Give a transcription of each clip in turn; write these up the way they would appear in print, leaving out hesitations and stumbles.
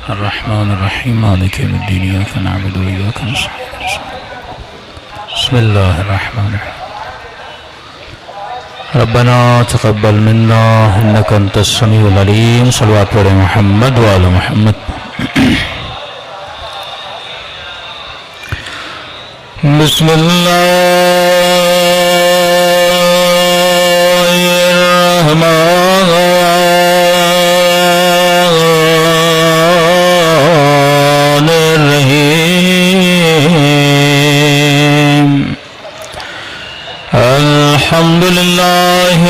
الرحمن الرحیم مالک یوم الدین ایاک نعبد و ایاک نستعین بسم اللہ الرحمن الرحیم ربنا تقبل منا انک انت السمیع العلیم صلوات پر محمد و آل محمد بسم اللہ الرحمن الرحیم الحمد للہ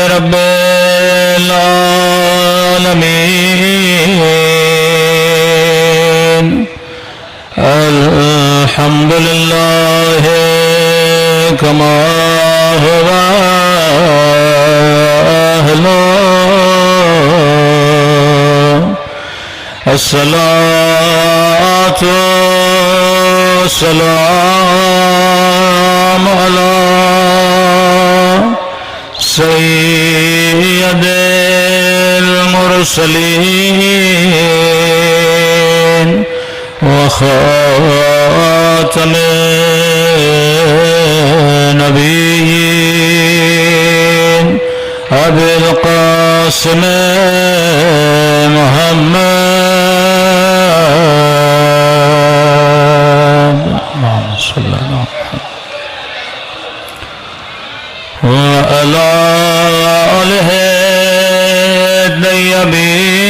رب العالمین الحمد للہ کما هو أهله الصلاة والسلام على سيد المرسلين وخاتم النبيين أبي القاسم محمد اللهم صل على محمد وعلى آله الطيبين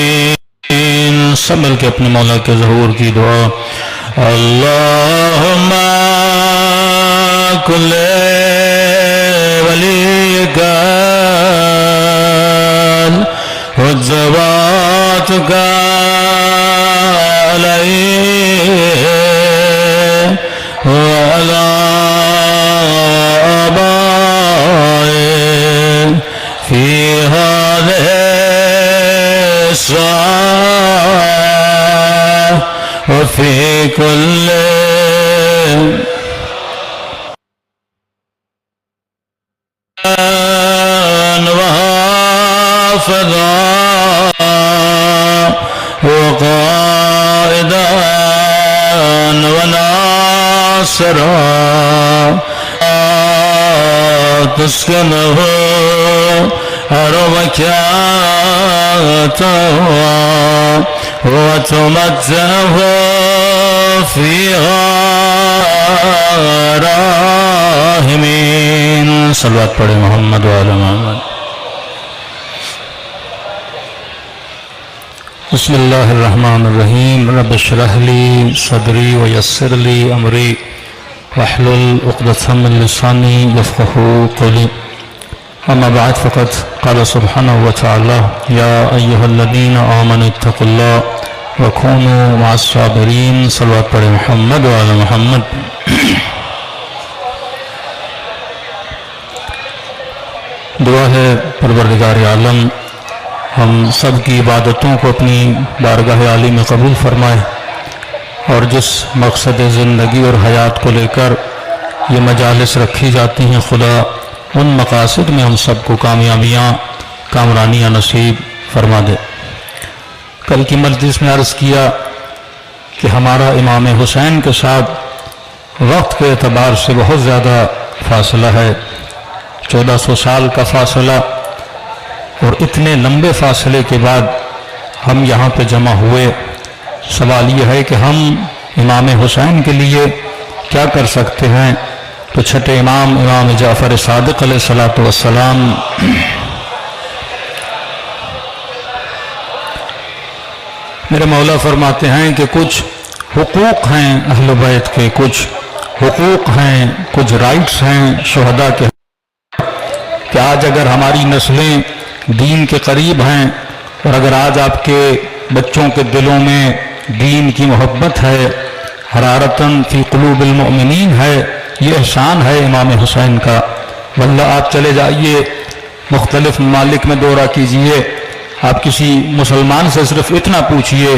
المعصومين سب مل کے اپنے مولا کے ظہور کی دعا اللہم کل ولیک وزواتک علیہ وعلا آبائے فی هذه الساعة وفي كل وحافظا وقائدا وناصرا تسكنه ربكاته وتمتعه فيها راحمين صلوات پڑھے محمد وآل محمد بسم اللہ الرحمن الرحیم رب اشرح لی صدری ویسر لی امری واحلل عقدۃ من لسانی یفقهوا قولی اما بعد فقد قال سبحانه وتعالى يا ايها الذين آمنوا اتقوا الله وكونوا مع الصابرين صلوات پر محمد وعلى محمد دعا ہے پروردگار عالم ہم سب کی عبادتوں کو اپنی بارگاہ عالی میں قبول فرمائے اور جس مقصد زندگی اور حیات کو لے کر یہ مجالس رکھی جاتی ہیں خدا ان مقاصد میں ہم سب کو کامیابیاں کامرانیاں نصیب فرما دے کل کی مجلس میں عرض کیا کہ ہمارا امام حسین کے ساتھ وقت کے اعتبار سے بہت زیادہ فاصلہ ہے 1400 سال کا فاصلہ اور اتنے لمبے فاصلے کے بعد ہم یہاں پہ جمع ہوئے سوال یہ ہے کہ ہم امام حسین کے لیے کیا کر سکتے ہیں تو چھٹے امام جعفر صادق علیہ السلام میرے مولا فرماتے ہیں کہ کچھ حقوق ہیں اہل بیت کے کچھ حقوق ہیں کچھ رائٹس ہیں شہداء کے کہ آج اگر ہماری نسلیں دین کے قریب ہیں اور اگر آج آپ کے بچوں کے دلوں میں دین کی محبت ہے حرارتاً فی قلوب المؤمنین ہے یہ احسان ہے امام حسین کا واللہ آپ چلے جائیے مختلف ممالک میں دورہ کیجئے آپ کسی مسلمان سے صرف اتنا پوچھئے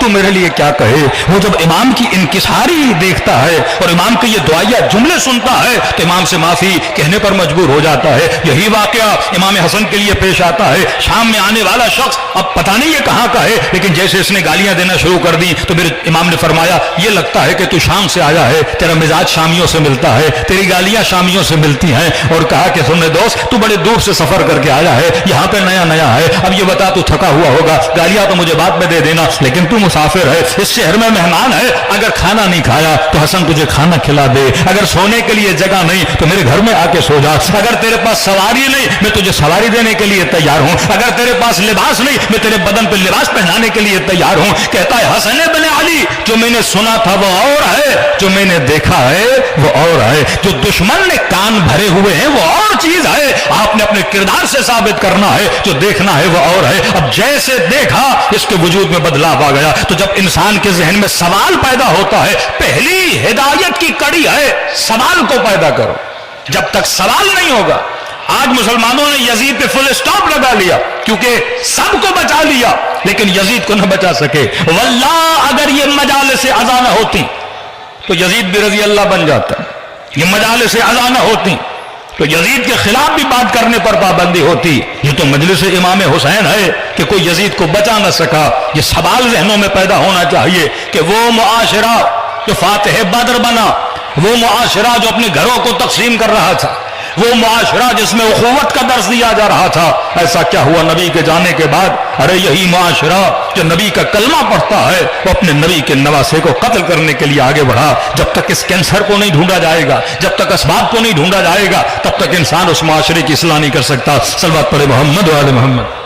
تو میرے لیے کیا کہے. وہ جب امام کی انکساری دیکھتا ہے اور امام کے یہ دعائیہ جملے سنتا ہے تو امام سے معافی کہنے پر مجبور ہو جاتا ہے. یہی واقعہ امام حسن کے لیے پیش آتا ہے. شام میں آنے والا شخص اب پتہ نہیں یہ کہاں کا ہے، لیکن جیسے اس نے گالیاں دینا شروع کر دی تو میرے امام نے فرمایا یہ لگتا ہے کہ تو شام سے آیا ہے، تیرا مزاج شامیوں سے ملتا ہے، تیری گالیاں شامیوں سے ملتی ہیں. اور کہا کہ سن دوست، تو بڑے دور سے سفر کر کے آیا ہے، یہاں پہ نیا نیا ہے، اب یہ بتا تو تھکا ہوا ہوگا، گالیاں تو مجھے بعد میں دے دینا، لیکن تو مسافر ہے، اس شہر میں مہمان ہے، اگر کھانا نہیں کھایا تو حسن تجھے کھانا کھلا دے، اگر سونے کے لیے جگہ نہیں تو میرے گھر میں آ کے سو جا، اگر تیرے پاس سواری نہیں میں تجھے سواری دینے کے لیے تیار ہوں، اگر تیرے پاس لباس نہیں میں تیرے بدن پہ لباس پہنانے کے لیے تیار ہوں. کہتا ہے حسن بن علی، جو میں نے سنا تھا وہ اور ہے، جو میں نے دیکھا ہے وہ اور ہے، جو دشمن نے کان بھرے ہوئے ہیں وہ اور چیز ہے، آپ نے اپنے کردار سے ثابت کرنا ہے، جو دیکھنا ہے وہ اور ہے. اب جیسے دیکھا اس کے وجود میں بدلاؤ آ گیا. تو جب انسان کے ذہن میں سوال پیدا ہوتا ہے، پہلی ہدایت کی کڑی ہے سوال کو پیدا کرو. جب تک سوال نہیں ہوگا، آج مسلمانوں نے یزید پہ فل اسٹاپ لگا لیا کیونکہ سب کو بچا لیا لیکن یزید کو نہ بچا سکے. واللہ اگر یہ مجالس اذان ہوتی تو یزید بھی رضی اللہ بن جاتا، یہ مجالس اذان ہوتی تو یزید کے خلاف بھی بات کرنے پر پابندی ہوتی. یہ تو مجلس امام حسین ہے کہ کوئی یزید کو بچا نہ سکا. یہ سوال ذہنوں میں پیدا ہونا چاہیے کہ وہ معاشرہ جو فاتح بدر بنا، وہ معاشرہ جو اپنے گھروں کو تقسیم کر رہا تھا، وہ معاشرہ جس میں اخوت کا درس دیا جا رہا تھا، ایسا کیا ہوا نبی کے جانے کے بعد؟ ارے یہی معاشرہ جو نبی کا کلمہ پڑھتا ہے وہ اپنے نبی کے نواسے کو قتل کرنے کے لیے آگے بڑھا. جب تک اس کینسر کو نہیں ڈھونڈا جائے گا، جب تک اسباب کو نہیں ڈھونڈا جائے گا، تب تک انسان اس معاشرے کی اصلاح نہیں کر سکتا. صلوات پڑھے محمد و آل محمد.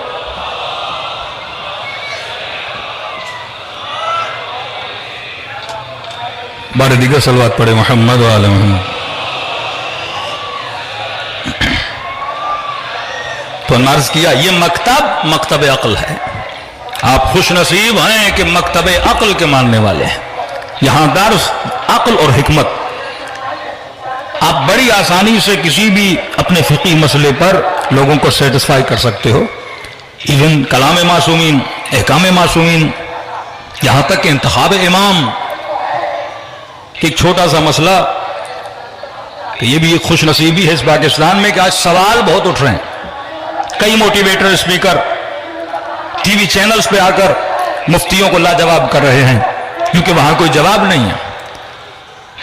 بار دیگر صلوات پڑھے محمد و آل محمد. تو نرز کیا یہ مکتب عقل ہے. آپ خوش نصیب ہیں کہ مکتب عقل کے ماننے والے ہیں. یہاں درس عقل اور حکمت. آپ بڑی آسانی سے کسی بھی اپنے فقہی مسئلے پر لوگوں کو سیٹسفائی کر سکتے ہو، ایون کلام معصومین، احکام معصومین، یہاں تک کہ انتخاب امام. ایک چھوٹا سا مسئلہ کہ یہ بھی ایک خوش نصیبی ہے اس پاکستان میں کہ آج سوال بہت اٹھ رہے ہیں. کئی motivator speaker T V channels پہ آ کر مفتیوں کو لاجواب کر رہے ہیں کیونکہ وہاں کوئی جواب نہیں ہے.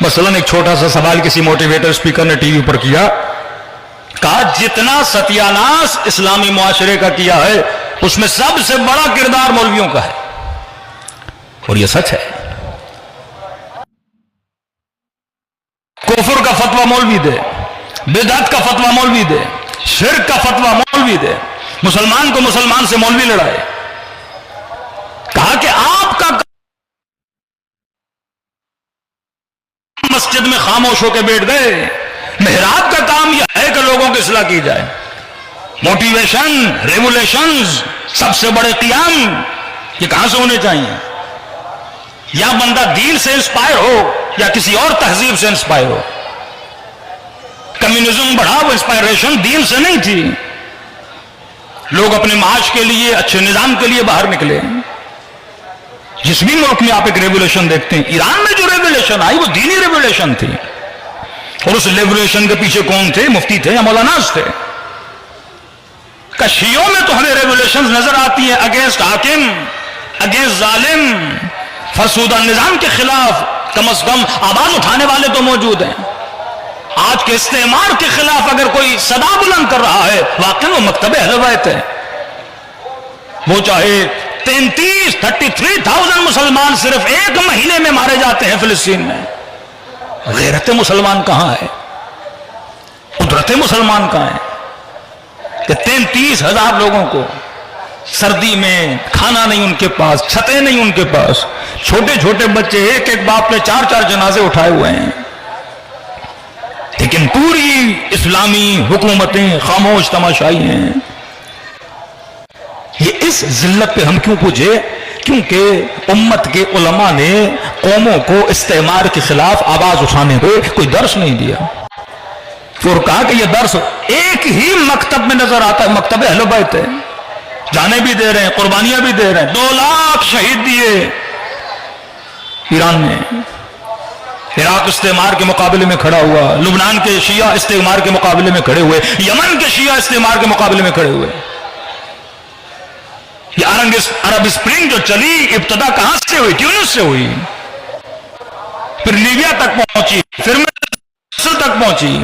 مثلا ایک چھوٹا سا سوال کسی موٹیویٹر اسپیکر نے ٹی وی پر کیا، کہا جتنا ستیاناس اسلامی معاشرے کا کیا ہے اس میں سب سے بڑا کردار مولویوں کا ہے. اور یہ سچ ہے. کفر کا فتویٰ مولوی دے، بدعت کا فتویٰ مولوی دے، شرک کا فتویٰ مولوی دے، مسلمان کو مسلمان سے مولوی لڑائے. کہا کہ آپ کا مسجد میں خاموش ہو کے بیٹھ گئے، محراب کا کام یہ ہے کہ لوگوں کی اصلاح کی جائے. موٹیویشن، ریولیشنز، سب سے بڑے قیام یہ کہاں سے ہونے چاہیے؟ یا بندہ دین سے انسپائر ہو یا کسی اور تہذیب سے انسپائر ہو. کمیونزم بڑھا، وہ انسپائریشن دین سے نہیں تھی. لوگ اپنے معاش کے لیے، اچھے نظام کے لیے باہر نکلے. جس بھی ملک میں آپ ایک ریولیوشن دیکھتے ہیں، ایران میں جو ریولیوشن آئی وہ دینی ریولیوشن تھی. اور اس ریولیوشن کے پیچھے کون تھے؟ مفتی تھے یا مولاناز تھے. شیعوں میں تو ہمیں ریولیوشن نظر آتی ہیں اگینسٹ حاکم، اگینسٹ ظالم، فرسودہ نظام کے خلاف. کم از کم آواز اٹھانے والے تو موجود ہیں. آج کے استعمار کے خلاف اگر کوئی صدا بلند کر رہا ہے واقعی وہ مکتب اہل بیت ہے. وہ چاہے 33,000 مسلمان صرف ایک مہینے میں مارے جاتے ہیں فلسطین میں. غیرت مسلمان کہاں ہے؟ قدرت مسلمان کہاں ہے کہ 33,000 لوگوں کو سردی میں کھانا نہیں ان کے پاس، چھتیں نہیں ان کے پاس، چھوٹے چھوٹے بچے ایک ایک باپ نے 4 جنازے اٹھائے ہوئے ہیں. لیکن پوری اسلامی حکومتیں خاموش تماشائی ہیں. یہ اس ذلت پہ ہم کیوں پوچھے؟ کیونکہ امت کے علماء نے قوموں کو استعمار کے خلاف آواز اٹھانے کو کوئی درس نہیں دیا. اور کہا کہ یہ درس ایک ہی مکتب میں نظر آتا ہے، مکتب اہل بیت ہے. جانے بھی دے رہے ہیں, قربانیاں بھی دے رہے ہیں. 2 لاکھ شہید دیے ایران نے. عراق استعمار کے مقابلے میں کھڑا ہوا, لبنان کے شیعہ استعمار کے مقابلے میں کھڑے ہوئے, یمن کے شیعہ استعمار کے مقابلے میں کھڑے ہوئے. یہ عرب اسپرنگ جو چلی ابتدا کہاں سے ہوئی؟ ٹیونس سے ہوئی, پھر لیبیا تک پہنچی, پھر مصر تک پہنچی.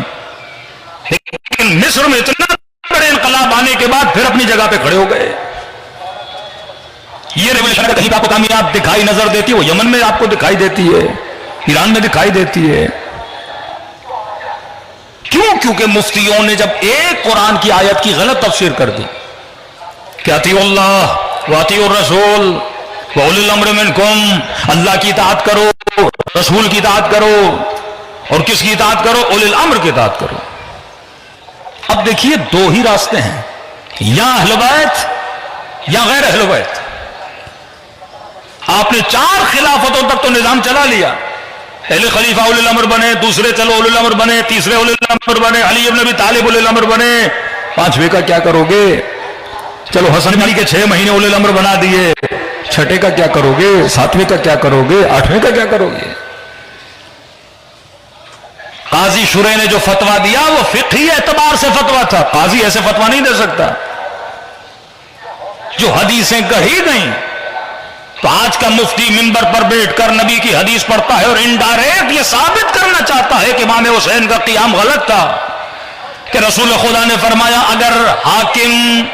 لیکن مصر میں اتنا بڑے انقلاب آنے کے بعد پھر اپنی جگہ پہ کھڑے ہو گئے. یہ ریولیوشن کہیں آپ کو کامیاب دکھائی نظر دیتی ہے, وہ یمن میں آپ کو دکھائی دیتی ہے, ایران میں دکھائی دیتی ہے. کیوں؟ کیونکہ مفتیوں نے جب ایک قرآن کی آیت کی غلط تفسیر کر دی کہ اطیعوا اللہ واطیعوا الرسول واولی الامر منکم, اللہ کی اطاعت کرو, رسول کی اطاعت کرو, اور کس کی اطاعت کرو؟ اولی الامر کی اطاعت کرو. اب دیکھیے 2 ہی راستے ہیں, یا اہل بیت یا غیر اہل بیت. آپ نے 4 خلافتوں تک تو نظام چلا لیا. پہلے خلیفہ اولی الامر بنے, دوسرے چلو اولی الامر بنے, تیسرے اولی الامر بنے, علی ابن ابی طالب اولی الامر بنے. 5ویں کا کیا کرو گے؟ چلو حسن علی کے 6 مہینے اولی الامر بنا دیے, 6ٹھے کا کیا کرو گے؟ 7ویں کا کیا کرو گے؟ 8ویں کا کیا کرو گے؟ قاضی شرح نے جو فتویٰ دیا وہ فقہی اعتبار سے فتویٰ تھا. قاضی ایسے فتویٰ نہیں دے سکتا. جو حدیثیں گڑھی گئیں, تو آج کا مفتی منبر پر بیٹھ کر نبی کی حدیث پڑھتا ہے اور انڈائریکٹ یہ ثابت کرنا چاہتا ہے کہ امام حسین کا قیام غلط تھا, کہ رسول خدا نے فرمایا اگر حاکم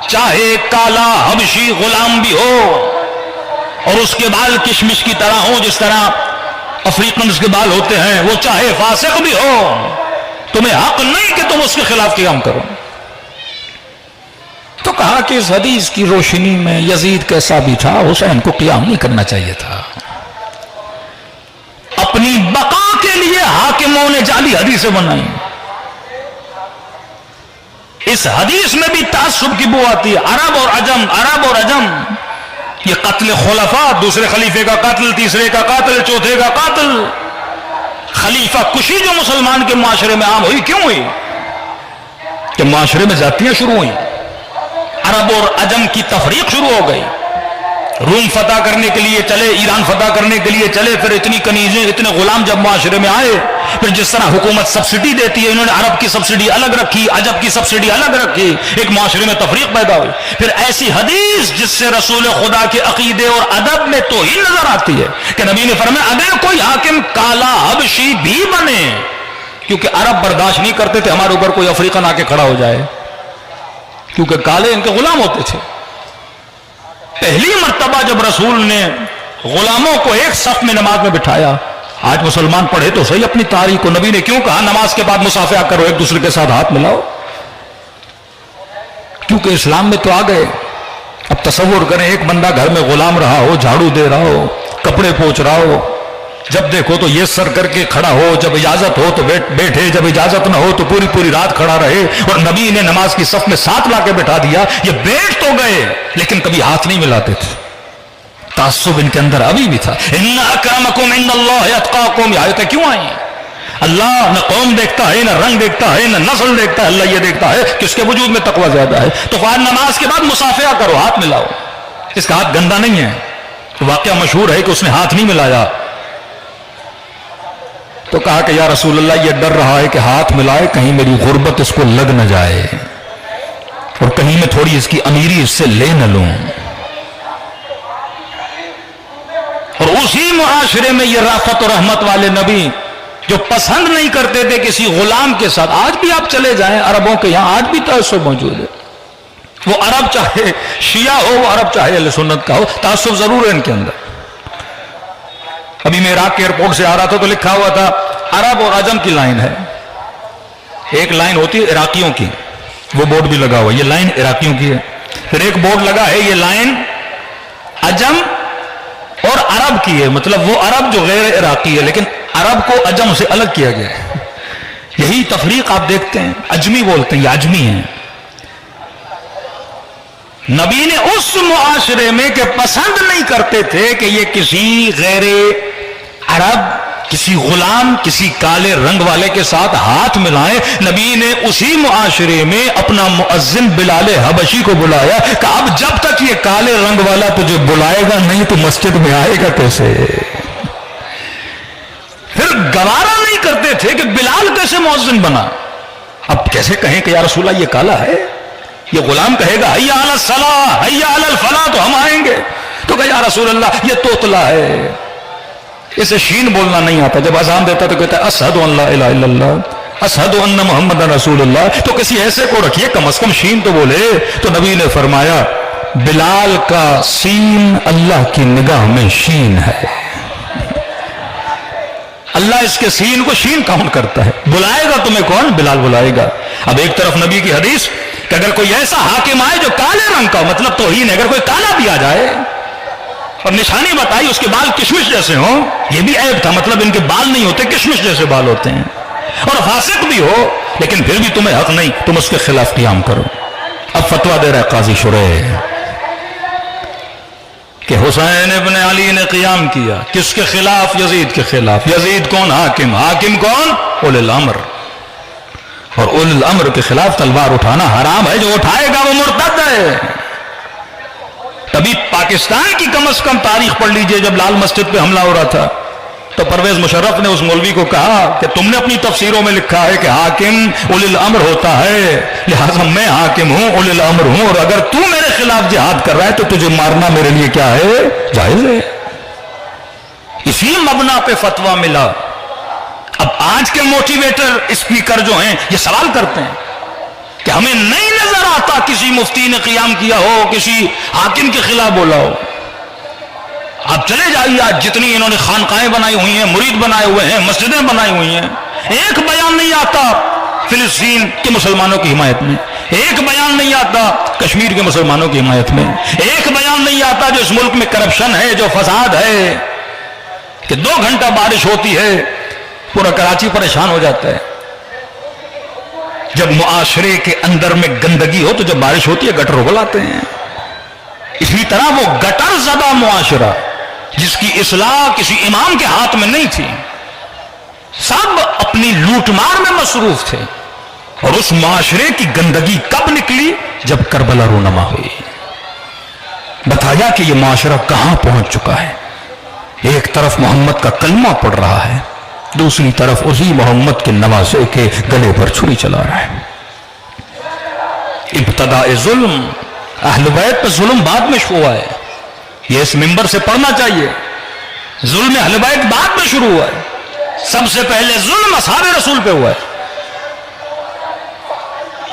چاہے کالا حبشی غلام بھی ہو اور اس کے بال کشمش کی طرح ہو جس طرح افریقنز کے بال ہوتے ہیں, وہ چاہے فاسق بھی ہو, تمہیں حق نہیں کہ تم اس کے خلاف قیام کرو. تو کہا کہ اس حدیث کی روشنی میں یزید کیسا بھی تھا, حسین کو قیام نہیں کرنا چاہیے تھا. اپنی بقا کے لیے حاکموں نے جعلی حدیثیں بنائی. اس حدیث میں بھی تعصب کی بو آتی ہے. عرب اور عجم, عرب اور عجم, یہ قتل خلفاء, دوسرے خلیفے کا قتل, تیسرے کا قتل, چوتھے کا قتل. خلیفہ کشی جو مسلمان کے معاشرے میں عام ہوئی, کیوں ہوئی؟ کہ معاشرے میں زیادتیاں شروع ہوئیں, عرب اور عجم کی تفریق شروع ہو گئی. روم فتح کرنے کے لیے چلے, ایران فتح کرنے کے لیے چلے, پھر اتنی کنیزیں, اتنے غلام جب معاشرے میں آئے, پھر جس طرح حکومت سبسڈی دیتی ہے, انہوں نے عرب کی سبسڈی الگ رکھی, عجب کی سبسڈی الگ رکھی, ایک معاشرے میں تفریق پیدا ہوئی. پھر ایسی حدیث جس سے رسول خدا کے عقیدے اور ادب میں توہین نظر آتی ہے کہ نبی نے فرمایا اگر کوئی حاکم کالا حبشی بھی بنے, کیونکہ عرب برداشت نہیں کرتے تھے ہمارے اوپر کوئی افریقن آ کے کھڑا ہو جائے, کیونکہ کالے ان کے غلام ہوتے تھے. پہلی مرتبہ جب رسول نے غلاموں کو ایک صف میں نماز میں بٹھایا, آج مسلمان پڑھے تو صحیح اپنی تاریخ کو, نبی نے کیوں کہا نماز کے بعد مصافحہ کرو, ایک دوسرے کے ساتھ ہاتھ ملاؤ؟ کیونکہ اسلام میں تو آ گئے. اب تصور کریں ایک بندہ گھر میں غلام رہا ہو, جھاڑو دے رہا ہو, کپڑے پوچھ رہا ہو, جب دیکھو تو یہ سر کر کے کھڑا ہو, جب اجازت ہو تو بیٹھے, جب اجازت نہ ہو تو پوری رات کھڑا رہے, اور نبی نے نماز کی صف میں ساتھ لا کے بٹھا دیا. یہ بیٹھ تو گئے لیکن کبھی ہاتھ نہیں ملاتے تھے. تعصب ان کے اندر ابھی بھی تھا. ان اکرمکم عند اللہ اتقاکم, یہ آیتیں کیوں آئی ہیں؟ اللہ نہ قوم دیکھتا ہے, نہ رنگ دیکھتا ہے, نہ نسل دیکھتا ہے, اللہ یہ دیکھتا ہے کہ اس کے وجود میں تقوی زیادہ ہے. تو خواہ نماز کے بعد مصافحہ کرو, ہاتھ ملاؤ. اس کا ہاتھ گندا نہیں ہے. واقعہ مشہور ہے کہ اس نے ہاتھ نہیں ملایا, تو کہا کہ یا رسول اللہ یہ ڈر رہا ہے کہ ہاتھ ملائے کہیں میری غربت اس کو لگ نہ جائے, اور کہیں میں تھوڑی اس کی امیری اس سے لے نہ لوں. اور اسی معاشرے میں یہ رافت و رحمت والے نبی جو پسند نہیں کرتے تھے کسی غلام کے ساتھ. آج بھی آپ چلے جائیں عربوں کے یہاں, آج بھی تعصب موجود ہے. وہ عرب چاہے شیعہ ہو, وہ عرب چاہے اہل سنت کا ہو, تعصب ضرور ہے ان کے اندر. ابھی میں عراق کے ایئرپورٹ سے آ رہا تھا تو لکھا ہوا تھا عرب اور عجم کی لائن ہے. ایک لائن ہوتی ہے عراقیوں کی, وہ بورڈ بھی لگا ہوا, یہ لائن عراقیوں کی ہے. پھر ایک بورڈ لگا ہے یہ لائن عجم اور عرب کی ہے, مطلب وہ عرب جو غیر عراقی ہے, لیکن عرب کو عجم سے الگ کیا گیا ہے. یہی تفریق آپ دیکھتے ہیں, اجمی بولتے ہیں, یہ اجمی ہیں. نبی نے اس معاشرے میں کہ پسند نہیں کرتے تھے کہ یہ کسی غیر عرب کسی غلام کسی کالے رنگ والے کے ساتھ ہاتھ ملائیں. نبی نے اسی معاشرے میں اپنا مؤذن بلال حبشی کو بلایا کہ اب جب تک یہ کالے رنگ والا تجھے بلائے گا نہیں تو مسجد میں آئے گا کیسے؟ پھر گوارا نہیں کرتے تھے کہ بلال کیسے مؤذن بنا. اب کیسے کہیں کہ یا رسول اللہ یہ کالا ہے؟ یہ غلام کہے گا حی علی الصلاۃ حی علی الفلاح تو ہم آئیں گے. تو کہ یا رسول اللہ یہ توتلا ہے، اسے شین بولنا نہیں آتا. جب اذان دیتا تو کہتا ہے اشہد ان لا الہ الا اللہ اشہد ان محمد رسول اللہ. تو کسی ایسے کو رکھیے کم از کم شین تو بولے. تو نبی نے فرمایا بلال کا سین اللہ کی نگاہ میں شین ہے، اللہ اس کے سین کو شین کاؤنٹ کرتا ہے. بلائے گا تمہیں کون؟ بلال بلائے گا. اب ایک طرف نبی کی حدیث کہ اگر کوئی ایسا حاکم آئے جو کالے رنگ کا، مطلب توہین ہے، اگر کوئی کالا بھی آ جائے اور نشانی بتائی اس کے بال کشمش جیسے ہوں، یہ بھی عیب تھا، مطلب ان کے بال نہیں ہوتے، کشمش جیسے بال ہوتے ہیں، اور فاسق بھی ہو لیکن پھر بھی تمہیں حق نہیں، تم اس کے خلاف قیام کرو. اب فتویٰ دے رہا ہے قاضی شریح کہ حسین ابن علی نے قیام کیا کس کے خلاف؟ یزید کے خلاف. یزید کون؟ حاکم. حاکم کون؟ اولی الامر. اور اولی الامر کے خلاف تلوار اٹھانا حرام ہے، جو اٹھائے گا وہ مرتد ہے. تبھی پاکستان کی کم از کم تاریخ پڑھ لیجئے، جب لال مسجد پہ حملہ ہو رہا تھا تو پرویز مشرف نے اس مولوی کو کہا کہ تم نے اپنی تفسیروں میں لکھا ہے کہ حاکم اولی الامر ہوتا ہے، لہٰذا میں حاکم ہوں، اولی الامر ہوں، اور اگر تو میرے خلاف جہاد کر رہا ہے تو تجھے مارنا میرے لیے کیا ہے؟ جائز ہے. اسی مبنا پہ فتویٰ ملا. اب آج کے موٹیویٹر اسپیکر جو ہیں یہ سوال کرتے ہیں کہ ہمیں نہیں نظر آتا کسی مفتی نے قیام کیا ہو، کسی حاکم کے خلاف بولا ہو. آپ چلے جائیے، آج جتنی انہوں نے خانقاہیں بنائی ہوئی ہیں، مرید بنائے ہوئے ہیں، مسجدیں بنائی ہوئی ہیں، ایک بیان نہیں آتا فلسطین کے مسلمانوں کی حمایت میں، ایک بیان نہیں آتا کشمیر کے مسلمانوں کی حمایت میں، ایک بیان نہیں آتا جو اس ملک میں کرپشن ہے، جو فساد ہے، کہ 2 گھنٹہ بارش ہوتی ہے پورا کراچی پریشان ہو جاتا ہے. جب معاشرے کے اندر میں گندگی ہو تو جب بارش ہوتی ہے گٹر اگلاتے ہیں. اسی طرح وہ گٹر زدہ معاشرہ جس کی اصلاح کسی امام کے ہاتھ میں نہیں تھی، سب اپنی لوٹ مار میں مصروف تھے. اور اس معاشرے کی گندگی کب نکلی؟ جب کربلا رونما ہوئی. بتایا کہ یہ معاشرہ کہاں پہنچ چکا ہے. ایک طرف محمد کا کلمہ پڑھ رہا ہے، دوسری طرف اسی محمد کے نواسے کے گلے پر چھری چلا رہا ہے. ابتداء ظلم، اہل بیت پہ ظلم بعد میں ہوا ہے، یہ اس منبر سے پڑھنا چاہیے. ظلم اہل بیت بعد میں شروع ہوا ہے، سب سے پہلے ظلم اصحاب رسول پہ ہوا ہے.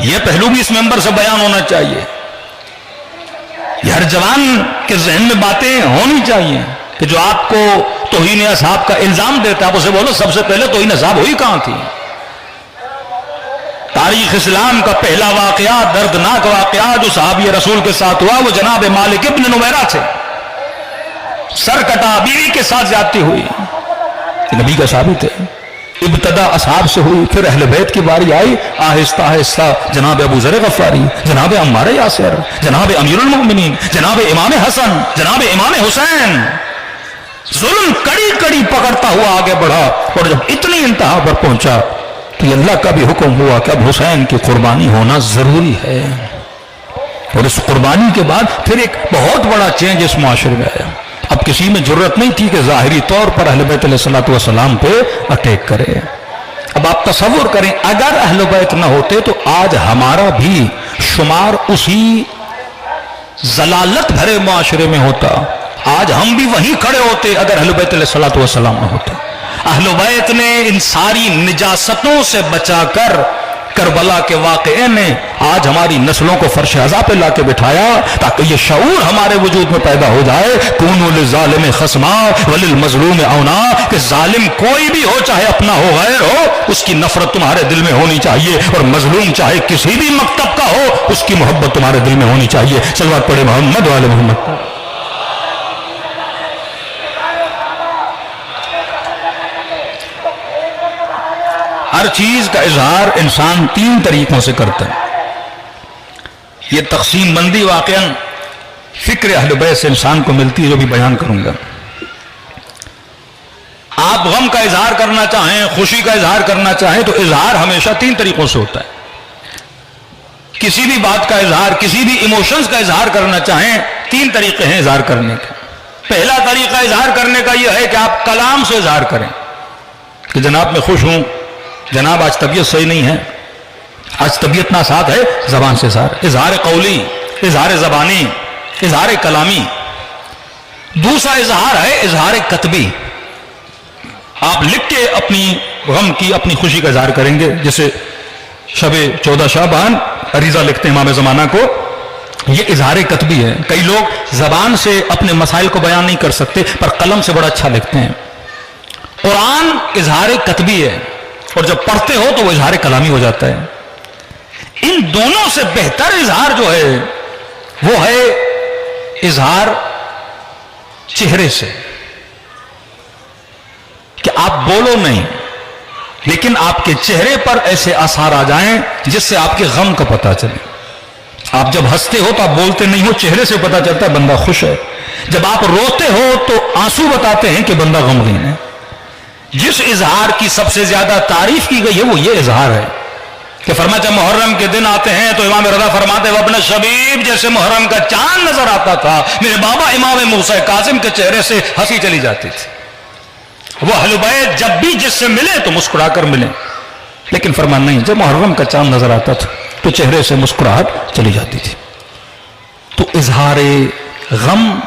یہ پہلو بھی اس منبر سے بیان ہونا چاہیے. یہ ہر جوان کے ذہن میں باتیں ہونی چاہیے کہ جو آپ کو توہین اصحاب کا الزام دیتا ہے آپ اسے بولو سب سے پہلے توہین اصحاب ہوئی کہاں تھی؟ تاریخ اسلام کا پہلا واقعہ، دردناک واقعہ جو صحابی رسول کے ساتھ ہوا، وہ جناب مالک ابن نویرہ تھے. سر کٹا، بیوی کے ساتھ زیادتی ہوئی، نبی کا صحابی تھے. ابتدا اصحاب سے ہوئی، پھر اہل بیت کی باری آئی، آہستہ آہستہ جناب ابو ذر غفاری، جناب عمار یاسر، جناب امیر المؤمنین، جناب امام حسن، جناب امام حسین. ظلم کڑی کڑی پکڑتا ہوا آگے بڑھا، اور جب اتنی انتہا پر پہنچا تو اللہ کا بھی حکم ہوا کہ اب حسین کی قربانی ہونا ضروری ہے. اور اس قربانی کے بعد پھر ایک بہت بڑا چینج اس معاشرے میں آیا. اب کسی میں جرت نہیں تھی کہ ظاہری طور پر اہل بیت علیہ الصلوۃ والسلام پہ اٹیک کرے. اب آپ تصور کریں اگر اہل بیت نہ ہوتے تو آج ہمارا بھی شمار اسی ضلالت بھرے معاشرے میں ہوتا. آج ہم بھی وہیں کھڑے ہوتے اگر اہل بیت علیہ الصلوۃ والسلام نہ ہوتے. اہل بیت نے ان ساری نجاستوں سے بچا کر کربلا کے واقعے میں آج ہماری نسلوں کو فرش عزا پہ لا کے بٹھایا تاکہ یہ شعور ہمارے وجود میں پیدا ہو جائے. کونوا للظالم خصما وللمظلوم اونا، کہ ظالم کوئی بھی ہو، چاہے اپنا ہو غیر ہو، اس کی نفرت تمہارے دل میں ہونی چاہیے، اور مظلوم چاہے کسی بھی مکتب کا ہو اس کی محبت تمہارے دل میں ہونی چاہیے. صلوات پڑھے محمد وعلی محمد. ہر چیز کا اظہار انسان 3 طریقوں سے کرتا ہے. یہ تقسیم بندی واقعاً فکر اہل بیت سے انسان کو ملتی ہے جو بھی بیان کروں گا. آپ غم کا اظہار کرنا چاہیں، خوشی کا اظہار کرنا چاہیں تو اظہار ہمیشہ 3 طریقوں سے ہوتا ہے. کسی بھی بات کا اظہار، کسی بھی ایموشنز کا اظہار کرنا چاہیں 3 طریقے ہیں اظہار کرنے کے. پہلا طریقہ اظہار کرنے کا یہ ہے کہ آپ کلام سے اظہار کریں کہ جناب میں خوش ہوں، جناب آج طبیعت صحیح نہیں ہے، آج طبیعت ناساز ہے. زبان سے اظہار قولی، اظہار زبانی، اظہار کلامی. دوسرا اظہار ہے اظہار کتبی. آپ لکھ کے اپنی غم کی، اپنی خوشی کا اظہار کریں گے. جیسے شب 14 شعبان عریضہ لکھتے ہیں امام زمانہ کو، یہ اظہار کتبی ہے. کئی لوگ زبان سے اپنے مسائل کو بیان نہیں کر سکتے پر قلم سے بڑا اچھا لکھتے ہیں. قرآن اظہار کتبی ہے اور جب پڑھتے ہو تو وہ اظہار کلامی ہو جاتا ہے. ان دونوں سے بہتر اظہار جو ہے وہ ہے اظہار چہرے سے، کہ آپ بولو نہیں لیکن آپ کے چہرے پر ایسے آثار آ جائیں جس سے آپ کے غم کا پتہ چلے. آپ جب ہنستے ہو تو آپ بولتے نہیں ہو، چہرے سے پتہ چلتا ہے بندہ خوش ہے. جب آپ روتے ہو تو آنسو بتاتے ہیں کہ بندہ غمگین ہے. جس اظہار کی سب سے زیادہ تعریف کی گئی ہے وہ یہ اظہار ہے کہ فرمایا جب محرم کے دن آتے ہیں تو امام رضا فرماتے ہیں وابن شبیب جیسے محرم کا چاند نظر آتا تھا میرے بابا امام موسیٰ کاظم کے چہرے سے ہنسی چلی جاتی تھی. وہ اہل بیت جب بھی جس سے ملے تو مسکرا کر ملیں، لیکن فرمان نہیں، جب محرم کا چاند نظر آتا تھا تو چہرے سے مسکراہٹ چلی جاتی تھی. تو اظہار غم،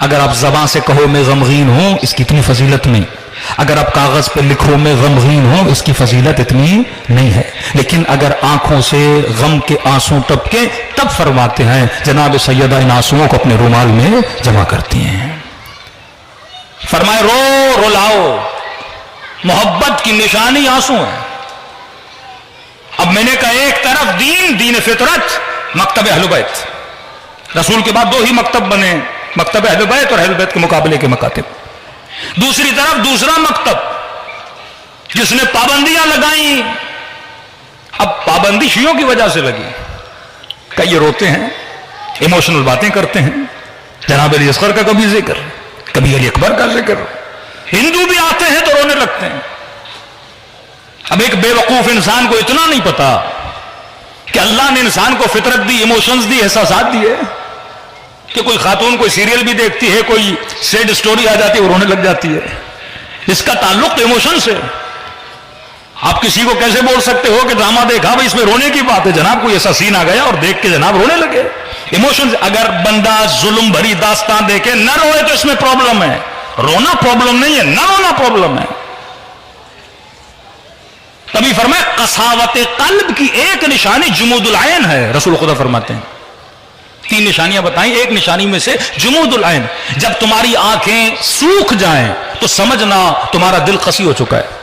اگر آپ زبان سے کہو میں غمگین ہوں اس کی اتنی فضیلت نہیں، اگر آپ کاغذ پہ لکھو میں غمگین ہوں اس کی فضیلت اتنی نہیں ہے. لیکن اگر آنکھوں سے غم کے آنسو ٹپکے تب فرماتے ہیں جناب سیدہ ان آنسوؤں کو اپنے رومال میں جمع کرتی ہیں. فرمائے رو رلاؤ، محبت کی نشانی آنسو ہے. اب میں نے کہا ایک طرف دین فطرت، مکتب اہل بیت، رسول کے بعد 2 ہی مکتب بنے، مکتب اہل بیت اور اہل بیت کے مقابلے کے مکاتب. دوسری طرف دوسرا مکتب جس نے پابندیاں لگائیں. اب پابندی شیعوں کی وجہ سے لگی کہ یہ روتے ہیں، ایموشنل باتیں کرتے ہیں، جناب علی اصغر کا کبھی ذکر، کبھی علی اکبر کا ذکر. ہندو بھی آتے ہیں تو رونے لگتے ہیں. اب ایک بے وقوف انسان کو اتنا نہیں پتا کہ اللہ نے انسان کو فطرت دی، ایموشنز دی، احساسات دیے، کہ کوئی خاتون کوئی سیریل بھی دیکھتی ہے، کوئی سیڈ سٹوری آ جاتی ہے وہ رونے لگ جاتی ہے. اس کا تعلق تو ایموشن سے. آپ کسی کو کیسے بول سکتے ہو کہ ڈرامہ دیکھا بھائی اس میں رونے کی بات ہے، جناب کوئی ایسا سین آ گیا اور دیکھ کے جناب رونے لگے. ایموشنز. اگر بندہ ظلم بھری داستان دیکھے نہ روئے تو اس میں پرابلم ہے. رونا پرابلم نہیں ہے، نہ رونا پرابلم ہے. تبھی فرمائے قساوت قلب کی ایک نشانی جمود العین ہے. رسول خدا فرماتے ہیں 3 نشانیاں بتائیں، ایک نشانی میں سے جمود العین. جب تمہاری آنکھیں سوکھ جائیں تو سمجھنا تمہارا دل قسی ہو چکا ہے.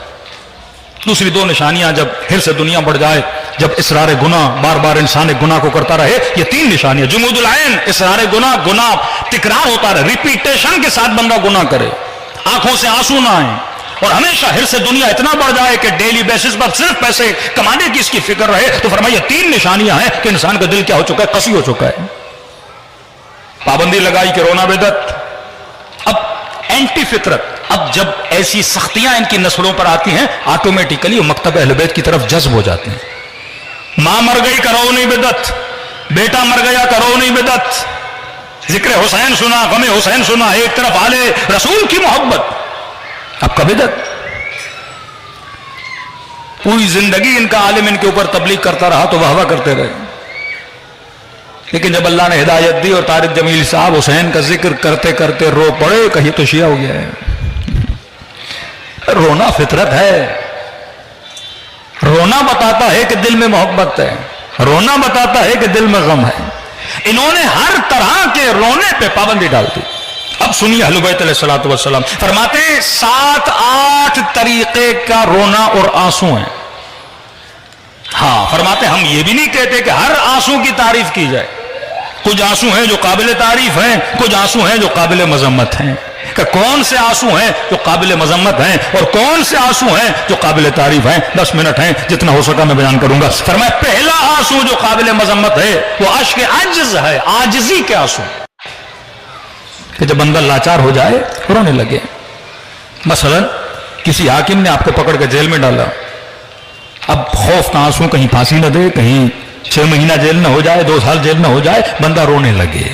دوسری 2 نشانیاں جب حرص سے دنیا بڑھ جائے، جب اصرار گناہ، بار بار انسان گناہ کو کرتا رہے. یہ 3 نشانیاں جمود العین، اصرار گناہ تکرار ہوتا رہے، ریپیٹیشن کے ساتھ بندہ گناہ کرے، آنکھوں سے آنسو نہ آئیں، اور ہمیشہ حرص دنیا اتنا بڑھ جائے کہ ڈیلی بیسس پر صرف پیسے کمانے کی اس کی فکر رہے. تو فرمایا 3 نشانیاں ہیں کہ انسان کا دل کیا ہو چکا ہے، قسی ہو چکا ہے. پابندی لگائی کہ رونا بدعت. اب اینٹی فطرت. اب جب ایسی سختیاں ان کی نسلوں پر آتی ہیں آٹومیٹیکلی وہ مکتب اہل بیت کی طرف جذب ہو جاتے ہیں. ماں مر گئی کرو نہیں بدعت، بیٹا مر گیا کرو نہیں بدعت، ذکر حسین سنا، غم حسین سنا، ایک طرف آل رسول کی محبت، اب کا بدعت. پوری زندگی ان کا عالم ان کے اوپر تبلیغ کرتا رہا تو واہ واہ کرتے رہے. لیکن جب اللہ نے ہدایت دی اور طارق جمیل صاحب حسین کا ذکر کرتے کرتے رو پڑے، کہیں تو شیعہ ہو گیا ہے. رونا فطرت ہے. رونا بتاتا ہے کہ دل میں محبت ہے، رونا بتاتا ہے کہ دل میں غم ہے. انہوں نے ہر طرح کے رونے پہ پابندی ڈال دی. اب سنیے اہل بیت علیہ الصلوۃ والسلام فرماتے ہیں 7-8 طریقے کا رونا اور آنسو ہیں. ہاں فرماتے ہم یہ بھی نہیں کہتے کہ ہر آنسو کی تعریف کی جائے. کچھ آنسو ہیں جو قابل تعریف ہیں، کچھ آنسو ہیں جو قابل مذمت ہیں. کہ کون سے آنسو ہیں جو قابل مذمت ہیں اور کون سے آنسو ہیں جو قابل تعریف ہیں. 10 منٹ ہیں، جتنا ہو سکا میں بیان کروں گا. فرمایا پہلا آنسو جو قابل مذمت ہے وہ اشک عجز ہے، عاجزی کے آنسو. کہ جب بندہ لاچار ہو جائے رونے لگے. مثلا کسی حاکم نے آپ کو پکڑ کے جیل میں ڈالا، اب خوف کا آنسو کہیں پھانسی نہ دے، کہیں 6 مہینہ جیل نہ ہو جائے، 2 سال جیل نہ ہو جائے، بندہ رونے لگے.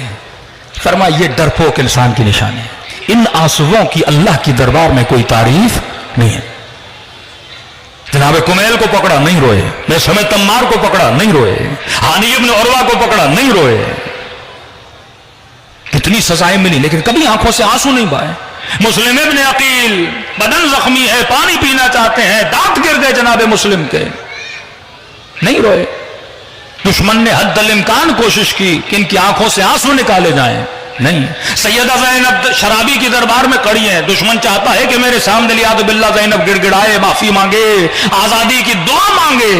فرمایا یہ ڈرپوک انسان کی نشانی ہے. ان آنسوؤں کی اللہ کی دربار میں کوئی تعریف نہیں ہے. جناب کمیل کو پکڑا نہیں روئے، میں سمے تمار کو پکڑا نہیں روئے، ہانی ابن عروہ کو پکڑا نہیں روئے. کتنی سزائیں ملی لیکن کبھی آنکھوں سے آنسو نہیں بہائے. مسلم ابن عقیل بدن زخمی ہے، پانی پینا چاہتے ہیں، دانت گر گئے جناب مسلم کے، نہیں روئے. دشمن نے حد الامکان کوشش کی کہ ان کی آنکھوں سے آنسو نکالے جائیں، نہیں. سیدہ زینب شرابی کی دربار میں کھڑی ہیں، دشمن چاہتا ہے کہ میرے سامنے لیاد باللہ زینب گڑ گڑائے، معافی مانگے، آزادی کی دعا مانگے،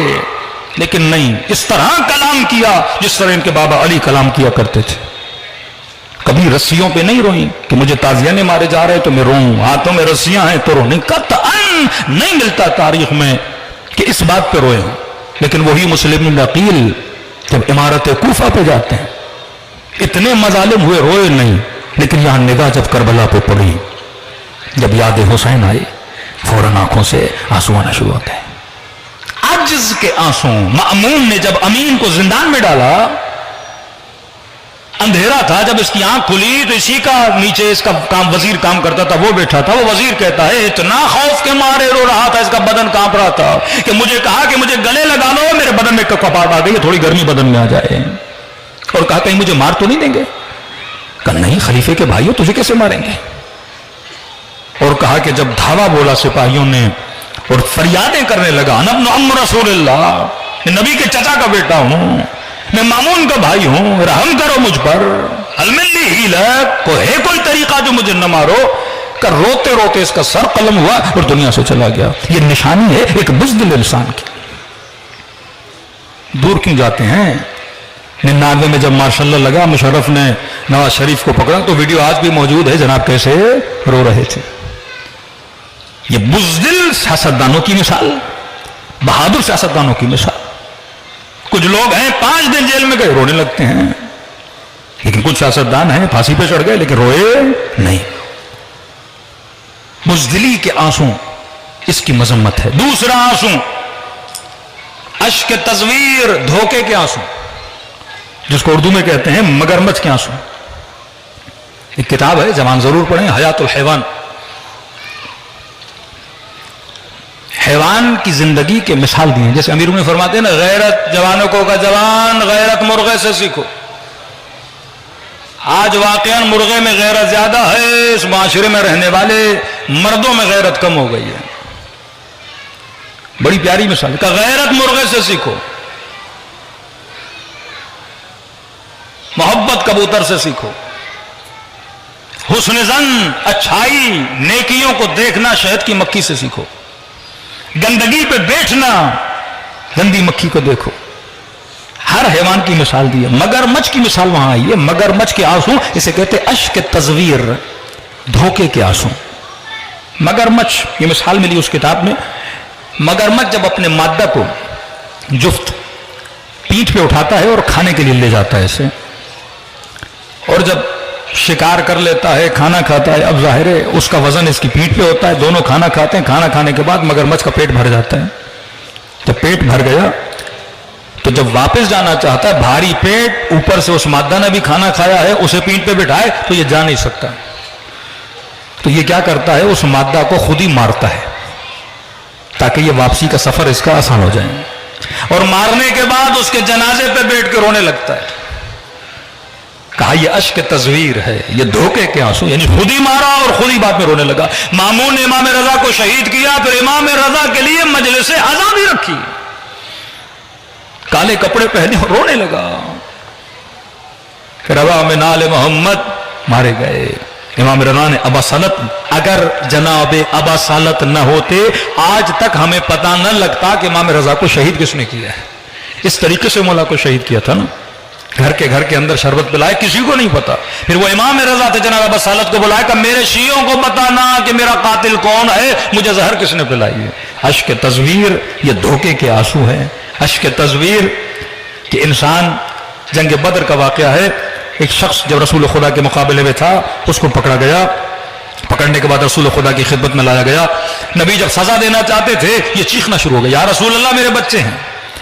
لیکن نہیں. اس طرح کلام کیا جس طرح ان کے بابا علی کلام کیا کرتے تھے. کبھی رسیوں پہ نہیں روئیں کہ مجھے تازیانے مارے جا رہے تو میں روؤں، ہاتھوں میں رسیاں ہیں تو رو نہیں. قطعاً نہیں ملتا تاریخ میں کہ اس بات پہ روئے ہوں. لیکن وہی مسلم ابن عقیل جب عمارت کوفہ پہ جاتے ہیں اتنے مظالم ہوئے، روئے نہیں. لیکن یہاں نگاہ جب کربلا پہ پڑی، جب یاد حسین آئی، فوراً آنکھوں سے آنسو آنا شروع ہوتے ہیں. عجز کے آنسو. مأمون نے جب امین کو زندان میں ڈالا، اندھیرا تھا، جب اس کی آنکھ کھلی تو اسی کا نیچے اس کا کام وزیر کام کرتا تھا، وہ بیٹھا تھا. وہ وزیر کہتا ہے اتنا خوف کے مارے رو رہا تھا، اس کا بدن کانپ رہا تھا کہ مجھے کہا کہ مجھے گلے لگا لو، میرے بدن میں کپاٹ آ گئی، تھوڑی گرمی بدن میں آ جائے. اور کہا کہیں مجھے مار تو نہیں دیں گے؟ کہا نہیں خلیفے کے بھائیوں تجھے کیسے ماریں گے. اور کہا کہ جب دھاوا بولا سپاہیوں نے اور فریادیں کرنے لگا، انا ابن عم رسول اللہ، میں نبی کے چچا کا بیٹا ہوں، میں مامون کا بھائی ہوں، رحم کرو مجھ پر، ہل من لی ہیلہ، ہے کوئی طریقہ جو مجھے نہ مارو. کہ روتے روتے اس کا سر قلم ہوا اور دنیا سے چلا گیا. یہ نشانی ہے ایک بزدل انسان کی. دور کیوں جاتے ہیں؟ 99 میں جب مارشاء اللہ لگا مشرف نے نواز شریف کو پکڑا تو ویڈیو آج بھی موجود ہے، جناب کیسے رو رہے تھے. یہ بزدل سیاستدانوں کی مثال، بہادر سیاستدانوں کی مثال. کچھ لوگ ہیں 5 دن جیل میں گئے رونے لگتے ہیں، لیکن کچھ سیاستدان ہیں پھانسی پہ چڑھ گئے لیکن روئے نہیں. بزدلی کے آنسو اس کی مذمت ہے. دوسرا آنسو اشک تزویر، دھوکے کے آنسو، جس کو اردو میں کہتے ہیں مگرمچھ کے آنسو. ایک کتاب ہے، زبان ضرور پڑھیں، حیات الحیوان. حیوان کی زندگی کے مثال دی ہیں. جیسے امیر میں فرماتے ہیں نا، غیرت جوانوں کو کا جوان، غیرت مرغے سے سیکھو. آج واقعاً مرغے میں غیرت زیادہ ہے، اس معاشرے میں رہنے والے مردوں میں غیرت کم ہو گئی ہے. بڑی پیاری مثال کہ غیرت مرغے سے سیکھو، محبت کبوتر سے سیکھو، حسن ظن، اچھائی، نیکیوں کو دیکھنا شہد کی مکھی سے سیکھو، گندگی پہ بیٹھنا، گندی مکھی کو دیکھو. ہر حیوان کی مثال دی ہے. مگرمچھ کی مثال وہاں آئی ہے. مگرمچھ کے آنسو اسے کہتے اشک تزویر، دھوکے کے آنسو. مگرمچھ یہ مثال ملی اس کتاب میں. مگرمچھ جب اپنے مادہ کو جفت پیٹھ پہ اٹھاتا ہے اور کھانے کے لیے لے جاتا ہے اسے، اور جب شکار کر لیتا ہے، کھانا کھاتا ہے، اب ظاہر ہے اس کا وزن اس کی پیٹھ پہ ہوتا ہے، دونوں کھانا کھاتے ہیں. کھانا کھانے کے بعد مگرمچھ کا پیٹ بھر جاتا ہے. جب پیٹ بھر گیا تو جب واپس جانا چاہتا ہے، بھاری پیٹ، اوپر سے اس مادہ نے بھی کھانا کھایا ہے، اسے پیٹھ پہ بٹھائے تو یہ جا نہیں سکتا. تو یہ کیا کرتا ہے، اس مادہ کو خود ہی مارتا ہے تاکہ یہ واپسی کا سفر اس کا آسان ہو جائے. اور مارنے کے بعد اس کے جنازے پہ بیٹھ کے رونے لگتا ہے. کہا یہ اشک تصویر ہے، یہ دھوکے کے آنسو، یعنی خود ہی مارا اور خود ہی بعد میں رونے لگا. مامون نے امام رضا کو شہید کیا، پھر امام رضا کے لیے مجلس عزا بھی رکھی، کالے کپڑے پہنے اور رونے لگا. رضا میں نال محمد مارے گئے. امام رضا نے ابا سالت، اگر جناب ابا سالت نہ ہوتے آج تک ہمیں پتہ نہ لگتا کہ امام رضا کو شہید کس نے کیا ہے. اس طریقے سے مولا کو شہید کیا تھا نا، گھر کے اندر شربت پلائے، کسی کو نہیں پتا. پھر وہ امام رضا تھے، جناب ابا سالت کو بلایا کہ میرے شیعوں کو بتانا کہ میرا قاتل کون ہے، مجھے زہر کس نے پلائی ہے. اشک تصویر یہ دھوکے کے آنسو ہے. اشک تصویر کہ انسان، جنگ بدر کا واقعہ ہے، ایک شخص جب رسول خدا کے مقابلے میں تھا اس کو پکڑا گیا پکڑنے کے بعد رسول خدا کی خدمت میں لایا گیا. نبی جب سزا دینا چاہتے تھے یہ چیخنا شروع ہو گیا, یا رسول اللہ میرے بچے ہیں,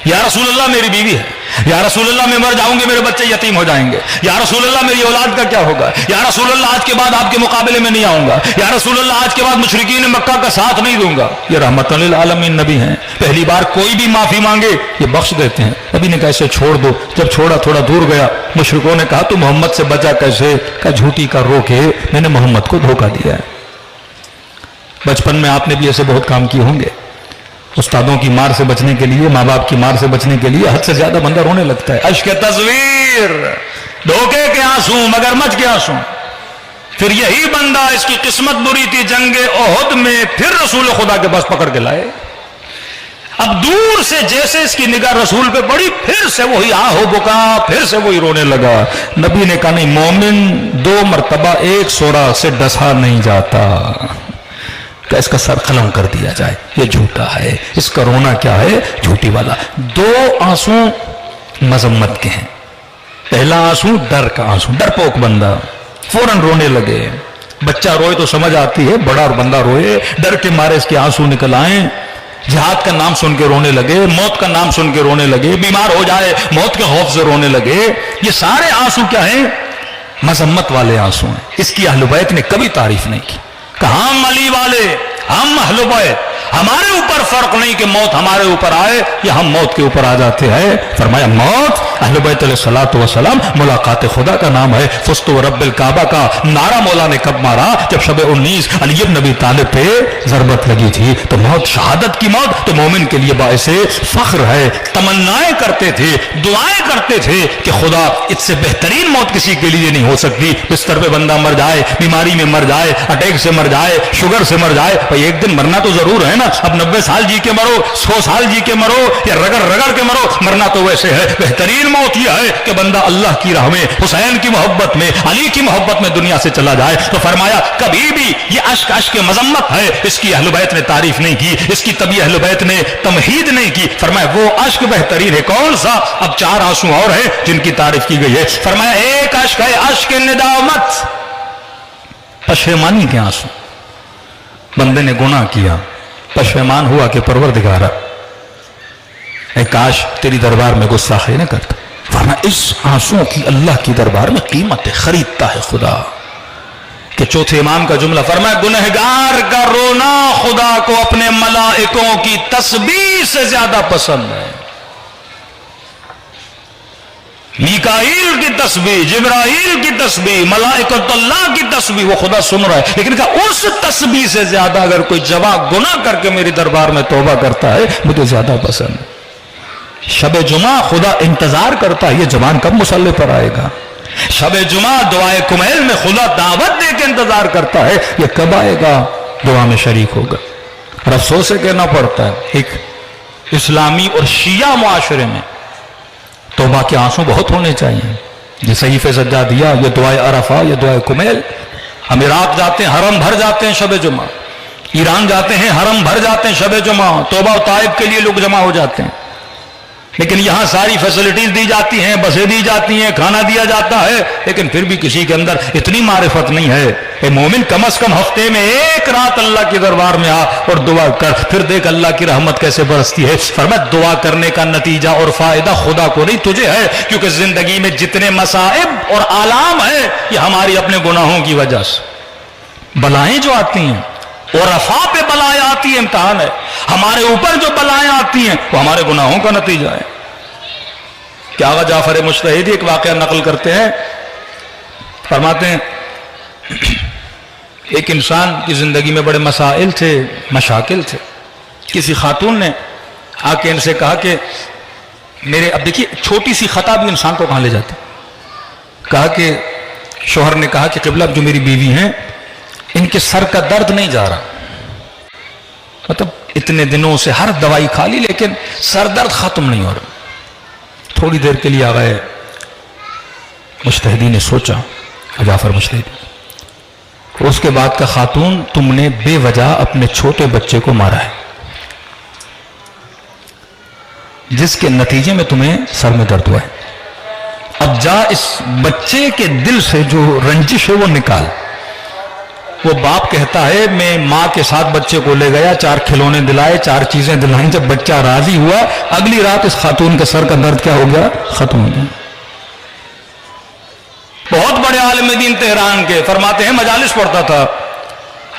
یا رسول اللہ میری بیوی ہے, یا رسول اللہ میں مر جاؤں گے میرے بچے یتیم ہو جائیں گے, یا رسول اللہ میری اولاد کا کیا ہوگا, یا رسول اللہ آج کے بعد آپ کے مقابلے میں نہیں آؤں گا, یا رسول اللہ آج کے بعد مشرکین مکہ کا ساتھ نہیں دوں گا. یہ رحمت للعالمین نبی ہیں, پہلی بار کوئی بھی معافی مانگے یہ بخش دیتے ہیں. نبی نے کہا اسے چھوڑ دو. جب چھوڑا تھوڑا دور گیا, مشرکوں نے کہا تو محمد سے بچا کیسے؟ کہا جھوٹی کا رو کے میں نے محمد کو دھوکہ دیا ہے. بچپن میں آپ نے بھی ایسے بہت کام کیے ہوں گے. استادوں کی مار سے بچنے کے لیے, ماں باپ کی مار سے بچنے کے لیے حد سے زیادہ بندہ رونے لگتا ہے. اشک تصویر, دھوکے کے آنسو, مگرمچھ کے آنسو. پھر یہی بندہ, اس کی قسمت بری تھی, جنگ احد میں پھر رسول خدا کے پاس پکڑ کے لائے. اب دور سے جیسے اس کی نگاہ رسول پہ پڑی, پھر سے وہی آہو بکا, پھر سے وہی رونے لگا. نبی نے کہا نہیں, مومن 2 مرتبہ ایک سوراخ سے ڈسا نہیں جاتا, کہ اس کا سر قلم کر دیا جائے, یہ جھوٹا ہے. اس کا رونا کیا ہے؟ جھوٹی والا. 2 آنسو مذمت کے ہیں. پہلا آنسو ڈر کا آنسو, ڈرپوک بندہ فوراً رونے لگے. بچہ روئے تو سمجھ آتی ہے, بڑا اور بندہ روئے ڈر کے مارے اس کے آنسو نکل آئیں. جہاد کا نام سن کے رونے لگے, موت کا نام سن کے رونے لگے, بیمار ہو جائے موت کے خوف سے رونے لگے. یہ سارے آنسو کیا ہیں؟ مذمت والے آنسو ہیں. اس کی اہل بیت نے کبھی تعریف نہیں کی. کہاں ہم علی والے, ہم اہل بیت, ہمارے اوپر فرق نہیں کہ موت ہمارے اوپر آئے یا ہم موت کے اوپر آ جاتے ہیں. فرمایا موت اہل بیت علیہ الصلوۃ والسلام ملاقات خدا کا نام ہے. فزت ورب الکعبہ کا نعرہ مولا نے کب مارا؟ جب شب 19 علی بن ابی طالب پہ ضربت لگی تھی. تو موت, شہادت کی موت تو مومن کے لیے باعث فخر ہے. تمنائیں کرتے تھے, دعائیں کرتے تھے کہ خدا اس سے بہترین موت کسی کے لیے نہیں ہو سکتی. بستر پہ بندہ مر جائے, بیماری میں مر جائے, اٹیک سے مر جائے, شوگر سے مر جائے, بھائی ایک دن مرنا تو ضرور ہے نا. اب 90 سال جی کے مرو, 100 سال جی کے مرو, یا رگڑ رگڑ کے مرو, مرنا تو ویسے ہے. بہترین موت یہ ہے کہ بندہ اللہ کی راہ میں, حسین کی محبت میں, علی کی محبت میں دنیا سے چلا جائے. تو فرمایا کبھی بھی یہ اشک مذمت ہے, اس کی اہل بیت نے تعریف نہیں کی, اس کی طبی اہل بیت نے تمہید نہیں کی. فرمایا وہ اشک بہترین ہے. کون سا؟ اب 4 آنسو اور ہیں جن کی تعریف کی گئی ہے. فرمایا ایک اشک ہے اشک ندامت, پشیمانی کے آنسو. بندے نے گناہ کیا, پشیمان ہوا کہ پروردگارا اے کاش تیری دربار میں گستاخی نہ کرتا. ورنہ اس آنسوں کی اللہ کی دربار میں قیمت ہے, خریدتا ہے خدا. کہ چوتھے امام کا جملہ فرمایا گنہگار کا رونا خدا کو اپنے ملائکوں کی تسبیح سے زیادہ پسند ہے. میکائیل کی تسبیح, جبرائیل کی تسبیح, ملائکۃ اللہ کی تسبیح وہ خدا سن رہا ہے, لیکن کہا اس تسبیح سے زیادہ اگر کوئی جواب گناہ کر کے میری دربار میں توبہ کرتا ہے مجھے زیادہ پسند ہے. شب جمعہ خدا انتظار کرتا ہے, یہ جوان کب مصلی پر آئے گا. شب جمعہ دعائے کمیل میں خدا دعوت دے کے انتظار کرتا ہے, یہ کب آئے گا, دعا میں شریک ہوگا. اور افسوس سے کہنا پڑتا ہے ایک اسلامی اور شیعہ معاشرے میں توبہ کے آنسو بہت ہونے چاہیے. یہ صحیفے سجادیہ, یہ دعائے عرفہ, یہ دعائے کمیل. ہم عراق جاتے ہیں, حرم بھر جاتے ہیں شب جمعہ. ایران جاتے ہیں, حرم بھر جاتے ہیں شب جمعہ. توبہ و طائب کے لیے لوگ جمع ہو جاتے ہیں. لیکن یہاں ساری فیسلٹیز دی جاتی ہیں, بسیں دی جاتی ہیں, کھانا دیا جاتا ہے, لیکن پھر بھی کسی کے اندر اتنی معرفت نہیں ہے. اے مومن کم از کم ہفتے میں ایک رات اللہ کے دربار میں آ اور دعا کر, پھر دیکھ اللہ کی رحمت کیسے برستی ہے. فرمایا دعا کرنے کا نتیجہ اور فائدہ خدا کو نہیں تجھے ہے, کیونکہ زندگی میں جتنے مصائب اور آلام ہیں یہ ہماری اپنے گناہوں کی وجہ سے. بلائیں جو آتی ہیں اور رفا پہ بلائیں آتی ہیں, امتحان ہے. ہمارے اوپر جو بلائیں آتی ہیں وہ ہمارے گناہوں کا نتیجہ ہے. کیا آغا جعفر مجتہدی ایک واقعہ نقل کرتے ہیں, فرماتے ہیں ایک انسان کی زندگی میں بڑے مسائل تھے, مشاکل تھے. کسی خاتون نے آ کے ان سے کہا کہ میرے, اب دیکھیے چھوٹی سی خطا بھی انسان کو کہاں لے جاتی. کہا کہ شوہر نے کہا کہ قبلہ جو میری بیوی ہیں ان کے سر کا درد نہیں جا رہا, مطلب اتنے دنوں سے ہر دوائی کھا لی لیکن سر درد ختم نہیں ہو رہا. تھوڑی دیر کے لیے آ گئے مجتہدی نے سوچا, جعفر مجتہدی, اس کے بعد کا خاتون تم نے بے وجہ اپنے چھوٹے بچے کو مارا ہے, جس کے نتیجے میں تمہیں سر میں درد ہوا ہے. اب جا اس بچے کے دل سے جو رنجش ہے وہ نکال. وہ باپ کہتا ہے میں ماں کے ساتھ بچے کو لے گیا، 4 کھلونے دلائے، 4 چیزیں دلائیں، جب بچہ راضی ہوا اگلی رات اس خاتون کے سر کا درد کیا ہو گیا؟ ختم ہو گیا۔ بہت بڑے عالم دین تہران کے فرماتے ہیں مجالس پڑھتا تھا،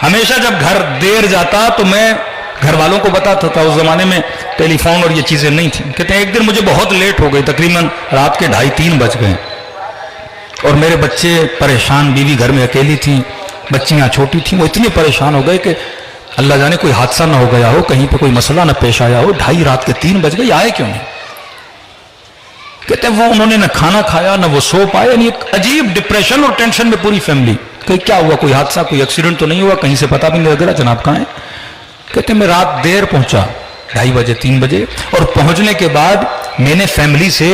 ہمیشہ جب گھر دیر جاتا تو میں گھر والوں کو بتاتا تھا، اس زمانے میں ٹیلی فون اور یہ چیزیں نہیں تھیں، کہتے ہیں ایک دن مجھے بہت لیٹ ہو گئی، تقریباً رات کے 2:30-3 بج گئے اور میرے بچے پریشان، بیوی گھر میں اکیلی تھی، بچیاں چھوٹی تھیں، وہ اتنے پریشان ہو گئے کہ اللہ جانے کوئی حادثہ نہ ہو گیا ہو، کہیں پہ کوئی مسئلہ نہ پیش آیا ہو، 2:30 رات کے 3 بج گئے، آئے کیوں نہیں؟ کہتے ہیں وہ انہوں نے نہ کھانا کھایا نہ وہ سو پائے، یعنی ایک عجیب ڈپریشن اور ٹینشن میں پوری فیملی، کہ کیا ہوا، کوئی حادثہ کوئی ایکسیڈنٹ تو نہیں ہوا، کہیں سے پتہ بھی نہیں لگ رہا، جناب کہاں ہیں؟ کہتے ہیں میں رات دیر پہنچا، 2:30 بجے 3 بجے، اور پہنچنے کے بعد میں نے فیملی سے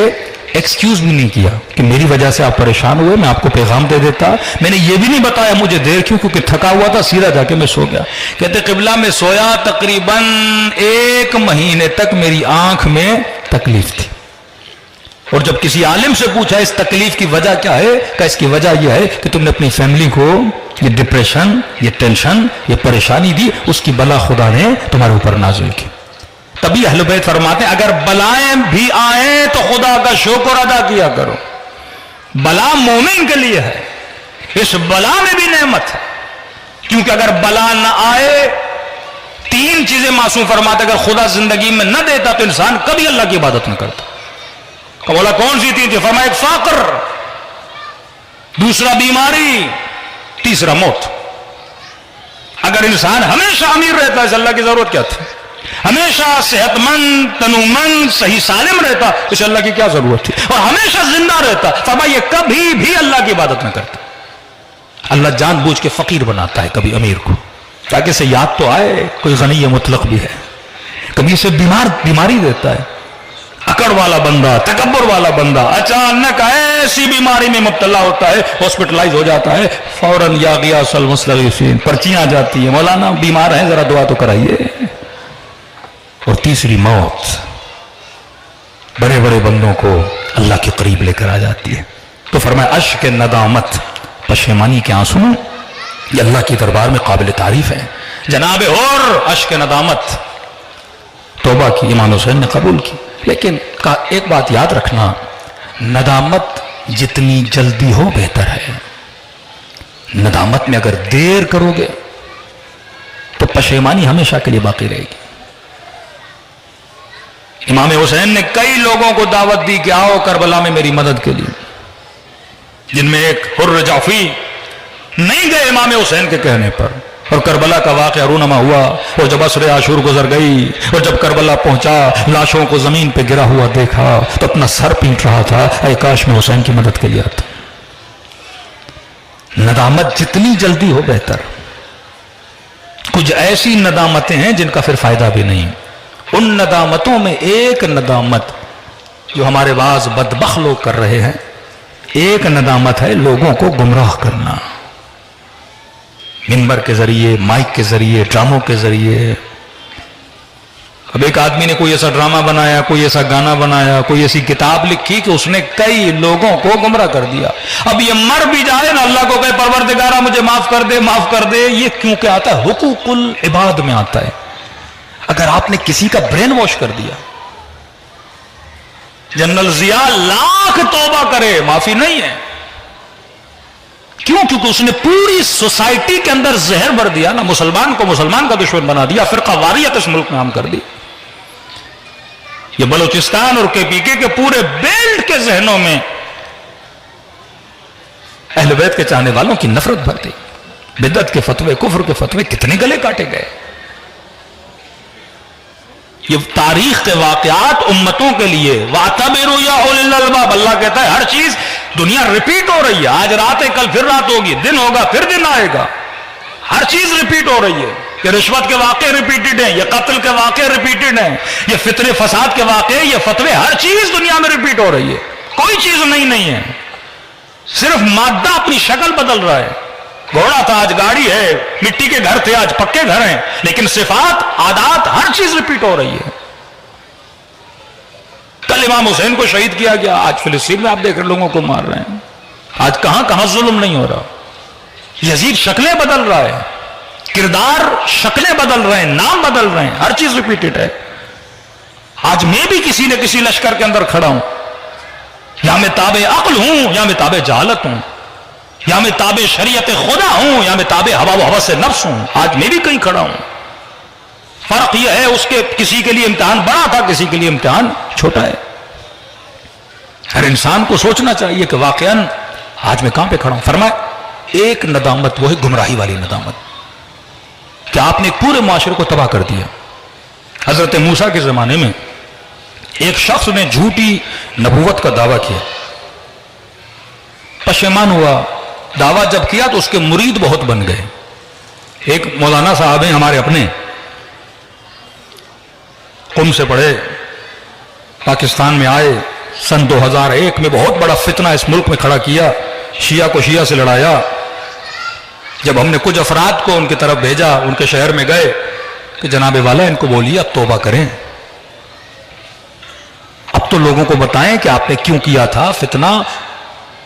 ایکسکیوز بھی نہیں کیا کہ میری وجہ سے آپ پریشان ہوئے، میں آپ کو پیغام دے دیتا، میں نے یہ بھی نہیں بتایا مجھے دیر کیوں، کیونکہ تھکا ہوا تھا، سیدھا جا کے میں سو گیا۔ کہتے قبلہ میں سویا، تقریباً 1 مہینے تک میری آنکھ میں تکلیف تھی، اور جب کسی عالم سے پوچھا اس تکلیف کی وجہ کیا ہے، کہ اس کی وجہ یہ ہے کہ تم نے اپنی فیملی کو یہ ڈپریشن، یہ ٹینشن، یہ پریشانی دی، اس کی بلا خدا نے تمہارے اوپر نازل کی۔ تبھی اہل بیت فرماتے ہیں اگر بلائیں بھی آئیں تو خدا کا شکر ادا کیا کرو، بلا مومن کے لیے ہے، اس بلا میں بھی نعمت ہے، کیونکہ اگر بلا نہ آئے 3 چیزیں معصوم فرماتے اگر خدا زندگی میں نہ دیتا تو انسان کبھی اللہ کی عبادت نہ کرتا۔ بولا کون سی 3 چیز؟ فرمایا ایک فقر، دوسرا بیماری، تیسرا موت۔ اگر انسان ہمیشہ امیر رہتا ہے اللہ کی ضرورت کیا تھی، ہمیشہ صحت مند تنومند صحیح سالم رہتا اسے اللہ کی کیا ضرورت تھی، اور ہمیشہ زندہ رہتا فرمایا یہ کبھی بھی اللہ کی عبادت نہ کرتا۔ اللہ جان بوجھ کے فقیر بناتا ہے کبھی امیر کو، تاکہ اسے یاد تو آئے کوئی غنی مطلق بھی ہے، کبھی اسے بیماری دیتا ہے، اکڑ والا بندہ، تکبر والا بندہ اچانک ایسی بیماری میں مبتلا ہوتا ہے، ہاسپٹلائز ہو جاتا ہے، فوراً یا غیاث المستغیثین پرچیاں جاتی ہیں، مولانا بیمار ہیں ذرا دعا تو کرائیے۔ اور تیسری موت، بڑے بڑے بندوں کو اللہ کے قریب لے کر آ جاتی ہے۔ تو فرمایا اشک ندامت، پشیمانی کے آنسو یہ اللہ کی دربار میں قابل تعریف ہے۔ جناب اور اشک ندامت توبہ کی امام حسین نے قبول کی، لیکن ایک بات یاد رکھنا، ندامت جتنی جلدی ہو بہتر ہے۔ ندامت میں اگر دیر کرو گے تو پشیمانی ہمیشہ کے لیے باقی رہے گی۔ امام حسین نے کئی لوگوں کو دعوت دی کہ آؤ کربلا میں میری مدد کے لیے، جن میں ایک حر جعفی نہیں گئے امام حسین کے کہنے پر، اور کربلا کا واقعہ رونما ہوا، اور جب عصر عاشور گزر گئی اور جب کربلا پہنچا لاشوں کو زمین پہ گرا ہوا دیکھا تو اپنا سر پیٹ رہا تھا، اے کاش میں حسین کی مدد کے لیے آتا۔ ندامت جتنی جلدی ہو بہتر۔ کچھ ایسی ندامتیں ہیں جن کا پھر فائدہ بھی نہیں، ان ندامتوں میں ایک ندامت جو ہمارے بعض بدبخت لوگ کر رہے ہیں، ایک ندامت ہے لوگوں کو گمراہ کرنا، منبر کے ذریعے، مائک کے ذریعے، ڈراموں کے ذریعے۔ اب ایک آدمی نے کوئی ایسا ڈرامہ بنایا، کوئی ایسا گانا بنایا، کوئی ایسی کتاب لکھی کہ اس نے کئی لوگوں کو گمراہ کر دیا۔ اب یہ مر بھی جائے نا، اللہ کو کہے پروردگارہ مجھے معاف کر دے، معاف کر دے، یہ کیونکہ آتا ہے حقوق العباد میں آتا ہے۔ اگر آپ نے کسی کا برین واش کر دیا، جنرل ضیاء لاکھ توبہ کرے معافی نہیں ہے، کیوں؟ کیونکہ اس نے پوری سوسائٹی کے اندر زہر بھر دیا نا، مسلمان کو مسلمان کا دشمن بنا دیا، فرقہ واریت اس ملک میں عام کر دی۔ یہ بلوچستان اور KPK کے پورے بیلٹ کے ذہنوں میں اہل بیت کے چاہنے والوں کی نفرت بھر دی، بدعت کے فتوے، کفر کے فتوے کتنے گلے کاٹے گئے۔ یہ تاریخ کے واقعات امتوں کے لیے وَاعْتَبِرُوا يَا أُولِي الْأَلْبَابِ، اللہ کہتا ہے ہر چیز دنیا ریپیٹ ہو رہی ہے، آج رات ہے کل پھر رات ہوگی، دن ہوگا پھر دن آئے گا، ہر چیز ریپیٹ ہو رہی ہے۔ یہ رشوت کے واقعے ریپیٹڈ ہیں، یہ قتل کے واقعے ریپیٹڈ ہیں، یہ فتنے فساد کے واقعے، یہ فتوے، ہر چیز دنیا میں ریپیٹ ہو رہی ہے، کوئی چیز نہیں ہے، صرف مادہ اپنی شکل بدل رہا ہے۔ گھوڑا تھا آج گاڑی ہے، مٹی کے گھر تھے آج پکے گھر ہیں، لیکن صفات، عادات، ہر چیز ریپیٹ ہو رہی ہے۔ کل امام حسین کو شہید کیا گیا، آج فلسطین میں آپ دیکھ رہے لوگوں کو مار رہے ہیں، آج کہاں ظلم نہیں ہو رہا۔ یزید شکلیں بدل رہا ہے، کردار شکلیں بدل رہے ہیں، نام بدل رہے ہیں، ہر چیز ریپیٹڈ ہے. آج میں بھی کسی نہ کسی لشکر کے اندر کھڑا ہوں، یا میں تابع عقل ہوں یا میں تابع جہالت ہوں، یا میں تابع شریعت خدا ہوں یا میں تابع ہوا و ہوس نفس ہوں. آج میں بھی کہیں کھڑا ہوں. فرق یہ ہے اس کے کسی کے لیے امتحان بڑا تھا، کسی کے لیے امتحان چھوٹا ہے. ہر انسان کو سوچنا چاہیے کہ واقعاً آج میں کہاں پہ کھڑا ہوں. فرمایا ایک ندامت وہ ہے گمراہی والی ندامت کہ آپ نے پورے معاشرے کو تباہ کر دیا. حضرت موسیٰ کے زمانے میں ایک شخص نے جھوٹی نبوت کا دعویٰ کیا، پشیمان ہوا. دعویٰ جب کیا تو اس کے مرید بہت بن گئے. ایک مولانا صاحب ہیں ہمارے اپنے، قم سے پڑھے، پاکستان میں آئے، سن 2001 میں بہت بڑا فتنہ اس ملک میں کھڑا کیا، شیعہ کو شیعہ سے لڑایا. جب ہم نے کچھ افراد کو ان کی طرف بھیجا، ان کے شہر میں گئے کہ جناب والا ان کو بولیے اب توبہ کریں، اب تو لوگوں کو بتائیں کہ آپ نے کیوں کیا تھا فتنہ.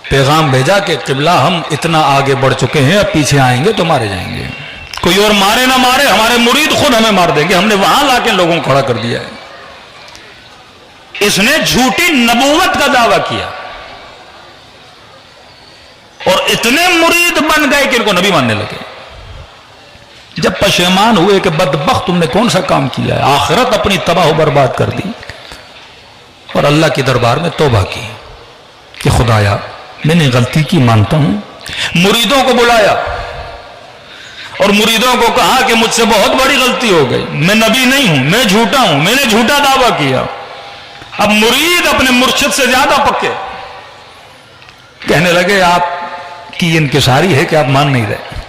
پیغام بھیجا کہ قبلہ ہم اتنا آگے بڑھ چکے ہیں، اب پیچھے آئیں گے تو مارے جائیں گے. کوئی اور مارے نہ مارے، ہمارے مرید خود ہمیں مار دیں گے. ہم نے وہاں لا کے لوگوں کو کھڑا کر دیا ہے. اس نے جھوٹی نبوت کا دعویٰ کیا اور اتنے مرید بن گئے کہ ان کو نبی ماننے لگے. جب پشیمان ہوئے کہ بدبخت تم نے کون سا کام کیا ہے، آخرت اپنی تباہ و برباد کر دی، اور اللہ کے دربار میں توبہ کی کہ خدایا میں نے غلطی کی، مانتا ہوں. مریدوں کو بلایا اور مریدوں کو کہا کہ مجھ سے بہت بڑی غلطی ہو گئی، میں نبی نہیں ہوں، میں جھوٹا ہوں، میں نے جھوٹا دعویٰ کیا. اب مرید اپنے مرشد سے زیادہ پکے، کہنے لگے آپ کی انکساری ہے کہ آپ مان نہیں رہے،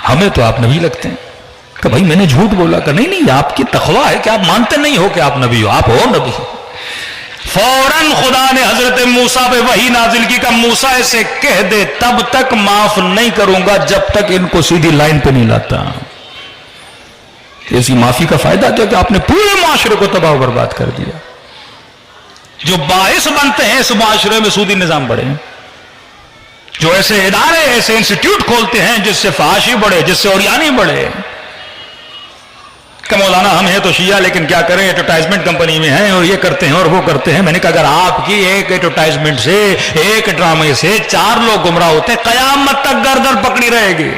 ہمیں تو آپ نبی لگتے ہیں. کہ بھائی میں نے جھوٹ بولا. کہ نہیں آپ کی تقویٰ ہے کہ آپ مانتے نہیں ہو کہ آپ نبی ہو، آپ ہو نبی. فوراً خدا نے حضرت موسیٰ پہ وحی نازل کی کہ موسیٰ اسے کہہ دے تب تک معاف نہیں کروں گا جب تک ان کو سیدھی لائن پہ نہیں لاتا. ایسی معافی کا فائدہ کیا کہ آپ نے پورے معاشرے کو تباہ و برباد کر دیا. جو باعث بنتے ہیں اس معاشرے میں سودی نظام بڑھے، جو ایسے ادارے ایسے انسٹیٹیوٹ کھولتے ہیں جس سے فحاشی بڑھے، جس سے اوریانی بڑھے. کہ مولانا ہم ہیں تو شیعہ لیکن کیا کریں، ایڈورٹائزمنٹ کمپنی میں ہیں اور یہ کرتے ہیں اور وہ کرتے ہیں. میں نے کہا اگر آپ کی ایک ایڈورٹائزمنٹ سے، ایک ڈرامے سے 4 لوگ گمراہ ہوتے ہیں، قیامت تک گردن پکڑی رہے گی.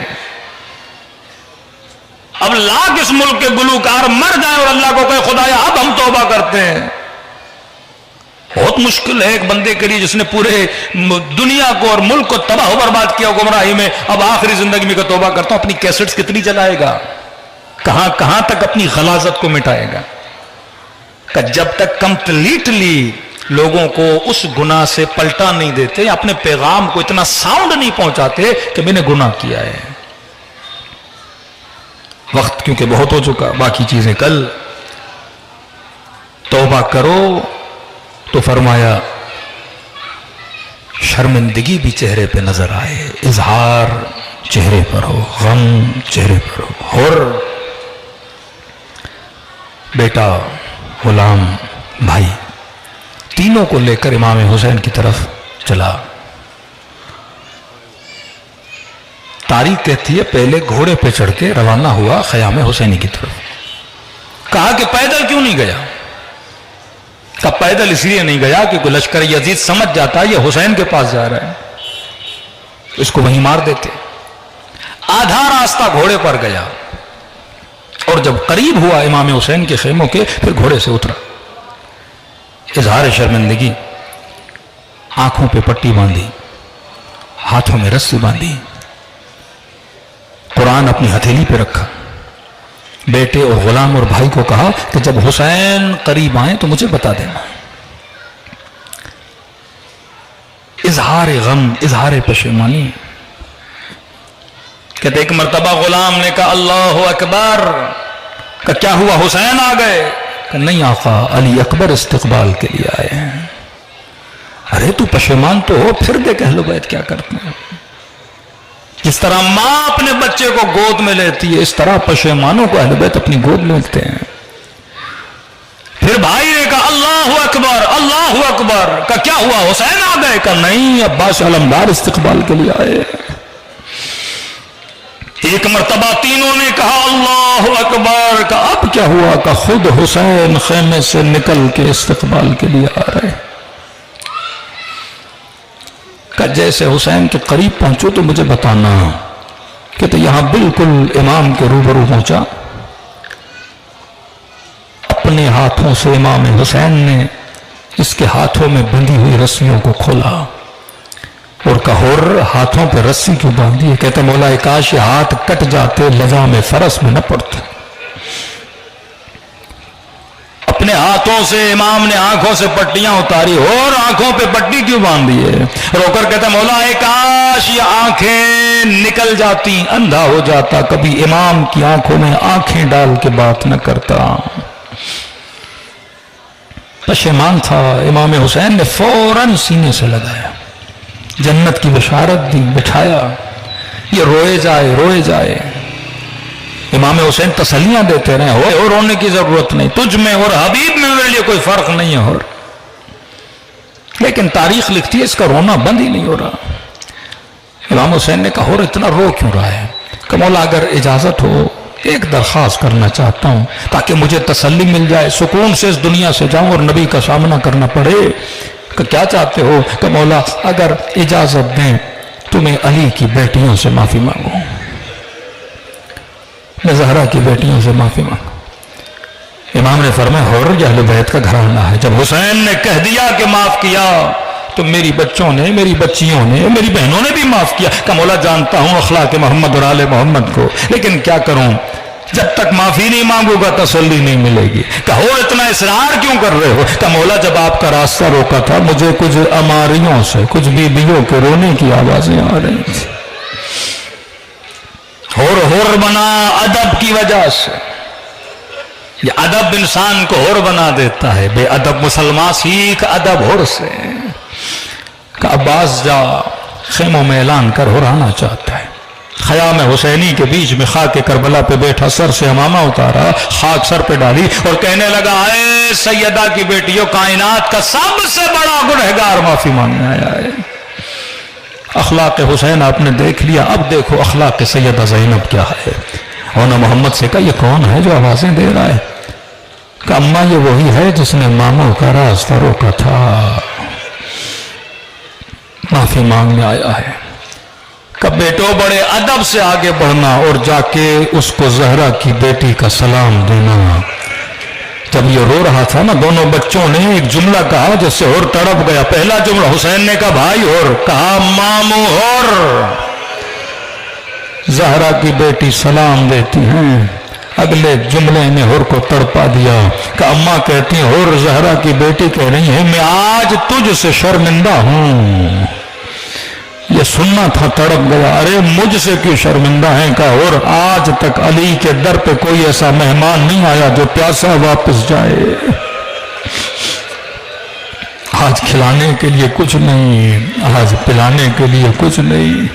اب لاکھ اس ملک کے گلوکار مر جائیں اور اللہ کو کہے خدایا اب ہم توبہ کرتے ہیں. بہت مشکل ہے ایک بندے کے لیے جس نے پورے دنیا کو اور ملک کو تباہ و برباد کیا گمراہی میں، اب آخری زندگی میں کہ توبہ کرتا ہوں. اپنی کیسٹس کتنی چلائے گا، کہاں تک اپنی غلاظت کو مٹائے گا. کہ جب تک کمپلیٹلی لوگوں کو اس گناہ سے پلٹا نہیں دیتے، اپنے پیغام کو اتنا ساؤنڈ نہیں پہنچاتے کہ میں نے گناہ کیا ہے. وقت کیونکہ بہت ہو چکا، باقی چیزیں کل. توبہ کرو تو فرمایا شرمندگی بھی چہرے پہ نظر آئے، اظہار چہرے پر ہو، غم چہرے پر ہو. اور بیٹا، غلام، بھائی، تینوں کو لے کر امام حسین کی طرف چلا. تاریخ کہتی ہے پہلے گھوڑے پہ چڑھ کے روانہ ہوا خیام حسینی کی طرف. کہا کہ پیدل کیوں نہیں گیا؟ کہا پیدل اس لیے نہیں گیا کہ لشکر یزید سمجھ جاتا یہ حسین کے پاس جا رہا ہے، اس کو وہیں مار دیتے. آدھا راستہ گھوڑے پر گیا اور جب قریب ہوا امام حسین کے خیموں کے پھر گھوڑے سے اترا. اظہار شرمندگی، آنکھوں پہ پٹی باندھی، ہاتھوں میں رسی باندھی، قرآن اپنی ہتھیلی پہ رکھا. بیٹے اور غلام اور بھائی کو کہا کہ جب حسین قریب آئیں تو مجھے بتا دینا. اظہار غم، اظہار پشیمانی. کہتے ایک مرتبہ غلام نے کہا اللہ اکبر. کہ کیا ہوا، حسین آ گئے؟ کہ نہیں آقا، علی اکبر استقبال کے لیے آئے ہیں. ارے تو پشیمان تو ہو، پھر دیکھ اہل بیت کیا کرتے ہیں. جس طرح ماں اپنے بچے کو گود میں لیتی ہے، اس طرح پشیمانوں کو اہل بیت اپنی گود میں لیتے ہیں. پھر بھائی نے کہا اللہ اکبر اللہ اکبر، کہا کیا ہوا حسین آ گئے؟ کہا نہیں، عباس علمدار استقبال کے لیے آئے۔ ایک مرتبہ تینوں نے کہا اللہ اکبر، کہا اب کیا ہوا؟ کہا خود حسین خیمے سے نکل کے استقبال کے لیے آ رہے۔ کہا جیسے حسین کے قریب پہنچو تو مجھے بتانا۔ کہ تو یہاں بالکل امام کے روبرو پہنچا، اپنے ہاتھوں سے امام حسین نے اس کے ہاتھوں میں بندھی ہوئی رسیوں کو کھولا اور کہا ہاتھوں پہ رسی کیوں باندھی ہے؟ کہتے مولا کاش یہ ہاتھ کٹ جاتے لجام فرس میں نہ پڑتے۔ اپنے ہاتھوں سے امام نے آنکھوں سے پٹیاں اتاری، اور آنکھوں پہ پٹی کیوں باندھی ہے؟ رو کر کہتا مولا کاش یہ آنکھیں نکل جاتی، اندھا ہو جاتا، کبھی امام کی آنکھوں میں آنکھیں ڈال کے بات نہ کرتا۔ پشیمان تھا۔ امام حسین نے فوراً سینے سے لگایا، جنت کی بشارت دی، بٹھایا، یہ روئے جائے روئے جائے۔ امام حسین تسلیاں دیتے رہے، ہو رونے کی ضرورت نہیں، تجھ میں اور حبیب میں میرے لیے کوئی فرق نہیں ہے۔ اور لیکن تاریخ لکھتی ہے اس کا رونا بند ہی نہیں ہو رہا۔ امام حسین نے کہا اور اتنا رو کیوں رہا ہے؟ کہ مولا اگر اجازت ہو ایک درخواست کرنا چاہتا ہوں تاکہ مجھے تسلی مل جائے، سکون سے اس دنیا سے جاؤں اور نبی کا سامنا کرنا پڑے۔ کہ کیا چاہتے ہو؟ کہ مولا اگر اجازت دیں تو میں علی کی بیٹیوں سے معافی مانگوں، میں زہرا کی بیٹیوں سے معافی مانگوں۔ امام نے فرمایا حر اہل بیت کا گھرانہ ہے، جب حسین نے کہہ دیا کہ معاف کیا تو میری بچوں نے، میری بچیوں نے، میری بہنوں نے بھی معاف کیا۔ کہ مولا جانتا ہوں اخلاق محمد اور آل محمد کو، لیکن کیا کروں، جب تک معافی نہیں مانگوں گا تسلی نہیں ملے گی۔ کہو اتنا اصرار کیوں کر رہے ہو؟ کہ مولا جب آپ کا راستہ روکا تھا مجھے کچھ اماریوں سے، کچھ بیویوں کے رونے کی آوازیں آ رہی تھی، ہور بنا ادب کی وجہ سے۔ یہ ادب انسان کو ہور بنا دیتا ہے۔ بے ادب مسلمان سیکھ ادب ہور سے۔ کہ عباس جا خیموں میں اعلان کر ہرانا چاہتا ہے۔ خیام حسینی کے بیچ میں خاک کربلا پہ بیٹھا، سر سے امامہ اتارا، خاک سر پہ ڈالی اور کہنے لگا اے سیدہ کی بیٹیوں، کائنات کا سب سے بڑا گنہگار معافی مانگنے آیا ہے۔ اخلاق حسین آپ نے دیکھ لیا، اب دیکھو اخلاق سیدہ زینب کیا ہے۔ ہونا محمد سے کہا یہ کون ہے جو آوازیں دے رہا ہے؟ کہ اماں یہ وہی ہے جس نے ماموں کا راستہ روکا تھا، معافی مانگنے آیا ہے۔ کہ بیٹو بڑے ادب سے آگے بڑھنا اور جا کے اس کو زہرا کی بیٹی کا سلام دینا۔ جب یہ رو رہا تھا نا، دونوں بچوں نے ایک جملہ کہا جس سے اور تڑپ گیا۔ پہلا جملہ حسین نے کہا بھائی اور، کہا ماموں اور، زہرا کی بیٹی سلام دیتی ہیں۔ اگلے جملے نے ہور کو تڑپا دیا کہ اماں کہتی ہیں اور زہرا کی بیٹی کہہ رہی ہے میں آج تجھ سے شرمندہ ہوں۔ یہ سننا تھا، تڑپ گیا، ارے مجھ سے کیوں شرمندہ ہیں؟ کہ اور آج تک علی کے در پہ کوئی ایسا مہمان نہیں آیا جو پیاسا واپس جائے۔ آج کھلانے کے لیے کچھ نہیں، آج پلانے کے لیے کچھ نہیں،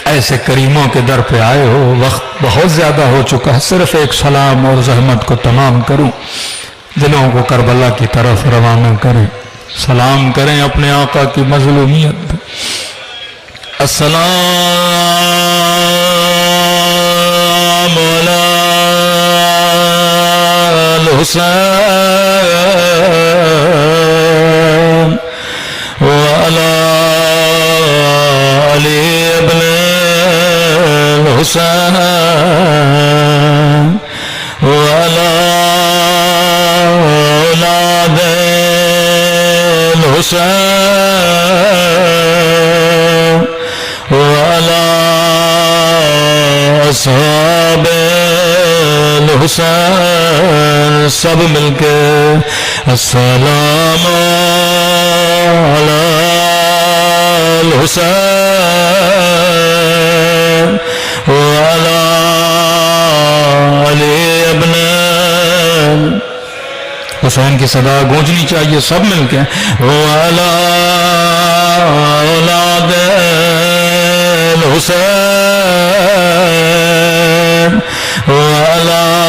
ایسے کریموں کے در پہ آئے ہو۔ وقت بہت زیادہ ہو چکا ہے، صرف ایک سلام اور زحمت کو تمام کروں، دلوں کو کربلا کی طرف روانہ کریں، سلام کریں اپنے آقا کی مظلومیت۔ السلام علی الحسین وعلی علی ابن الحسین وعلی اولاد الحسین وعلی اصحاب الحسین۔ سب مل کے السلام علی الحسین وعلی علی ابن حسین کی صدا گونجنی چاہیے، سب مل کے وعلی اولاد الحسین وعلی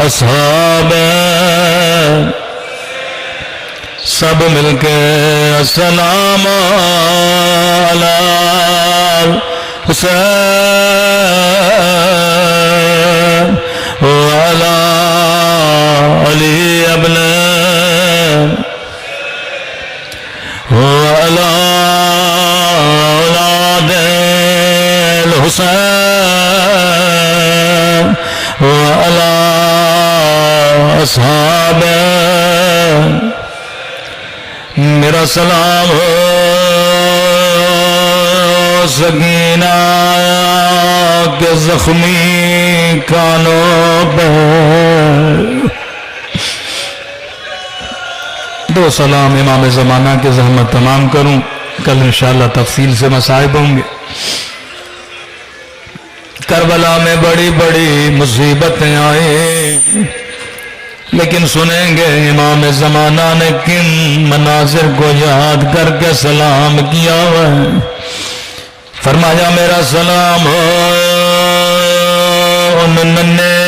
اصحابہ سب مل کے السلام علی حسین وعلی علی ابن وعلی اولاد الحسین وعلی اصحاب میرا سلام ہو سکینہ کے زخمی کانوں پر دو سلام امام زمانہ کے زحمت تمام کروں کل انشاءاللہ تفصیل سے مصائب ہوں گے کربلا میں بڑی بڑی مصیبتیں آئیں لیکن سنیں گے امام زمانہ نے کن مناظر کو یاد کر کے سلام کیا ہے فرمایا میرا سلام ہو ان ننے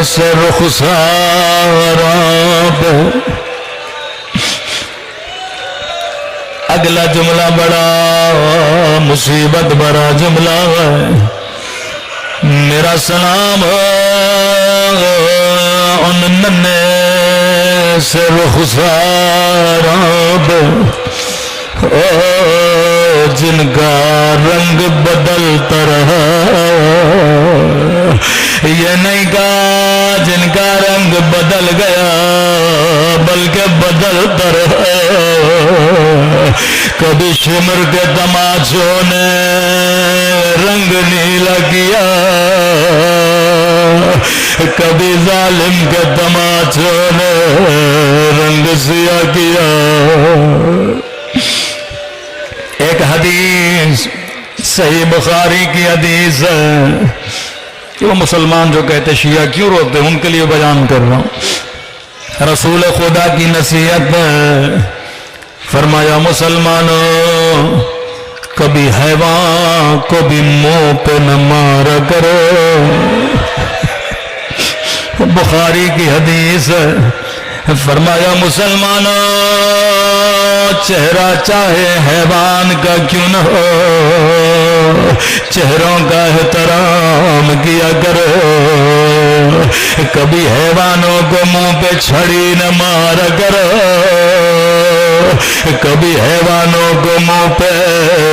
سے رخساروں پہ اگلا جملہ بڑا مصیبت بڑا جملہ ہے میرا سلام ہو ان ننے سے رخساروں پہ جن کا رنگ بدلتا رہا یہ نہیں کہا جن کا رنگ بدل گیا بلکہ بدلتا رہا کبھی شمر کے تماچوں نے رنگ نیلا کیا کبھی ظالم کے تماچوں نے رنگ سیاہ کیا ایک حدیث صحیح بخاری کی حدیث ہے کہ وہ مسلمان جو کہتے شیعہ کیوں روتے ہیں ان کے لیے بیان کر رہا ہوں رسول خدا کی نصیحت فرمایا مسلمانوں کبھی حیوان کو بھی منہ پہ نہ مارا کرو بخاری کی حدیث فرمایا مسلمانوں چہرہ چاہے حیوان کا کیوں نہ ہو چہروں کا احترام کیا کرو کبھی حیوانوں کو منہ پہ چھڑی نہ مارا کرو کبھی حیوانوں کو منہ پہ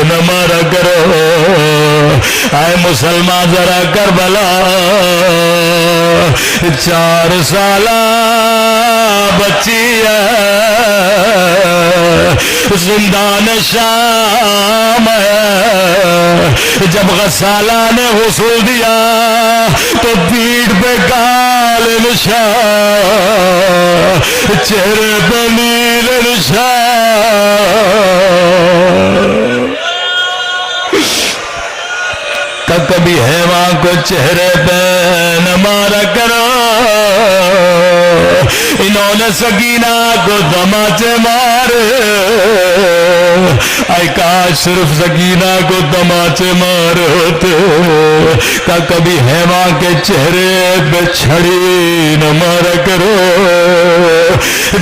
نہ مارا کرو آئے مسلمان ذرا کربلا 4 سالہ بچی ہے زندان شام ہے جب غسالہ نے غسل دیا تو پیٹھ پہ کال نشان چہرے پہ نیل نشان کبھی حیوان کو چہرے پہ نہ مارا کرو انہوں نے سکینہ کو تماچے مارے آئی کاش صرف سکینہ کو تماچے مارے ہوتے کبھی حیوان کے چہرے پہ چھڑی نہ مارا کرو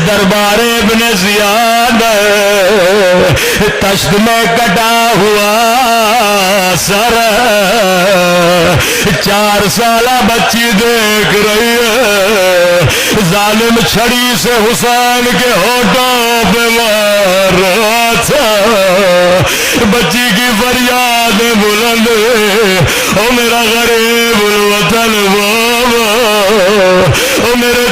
دربار ابن زیاد تشت میں کٹا ہوا سر 4 سالہ بچی دیکھ رہی ہے ظالم چھڑی سے حسین کے ہونٹوں پہ مار رہا تھا بچی کی فریاد بلند او میرا غریب الوطن بابا او میرے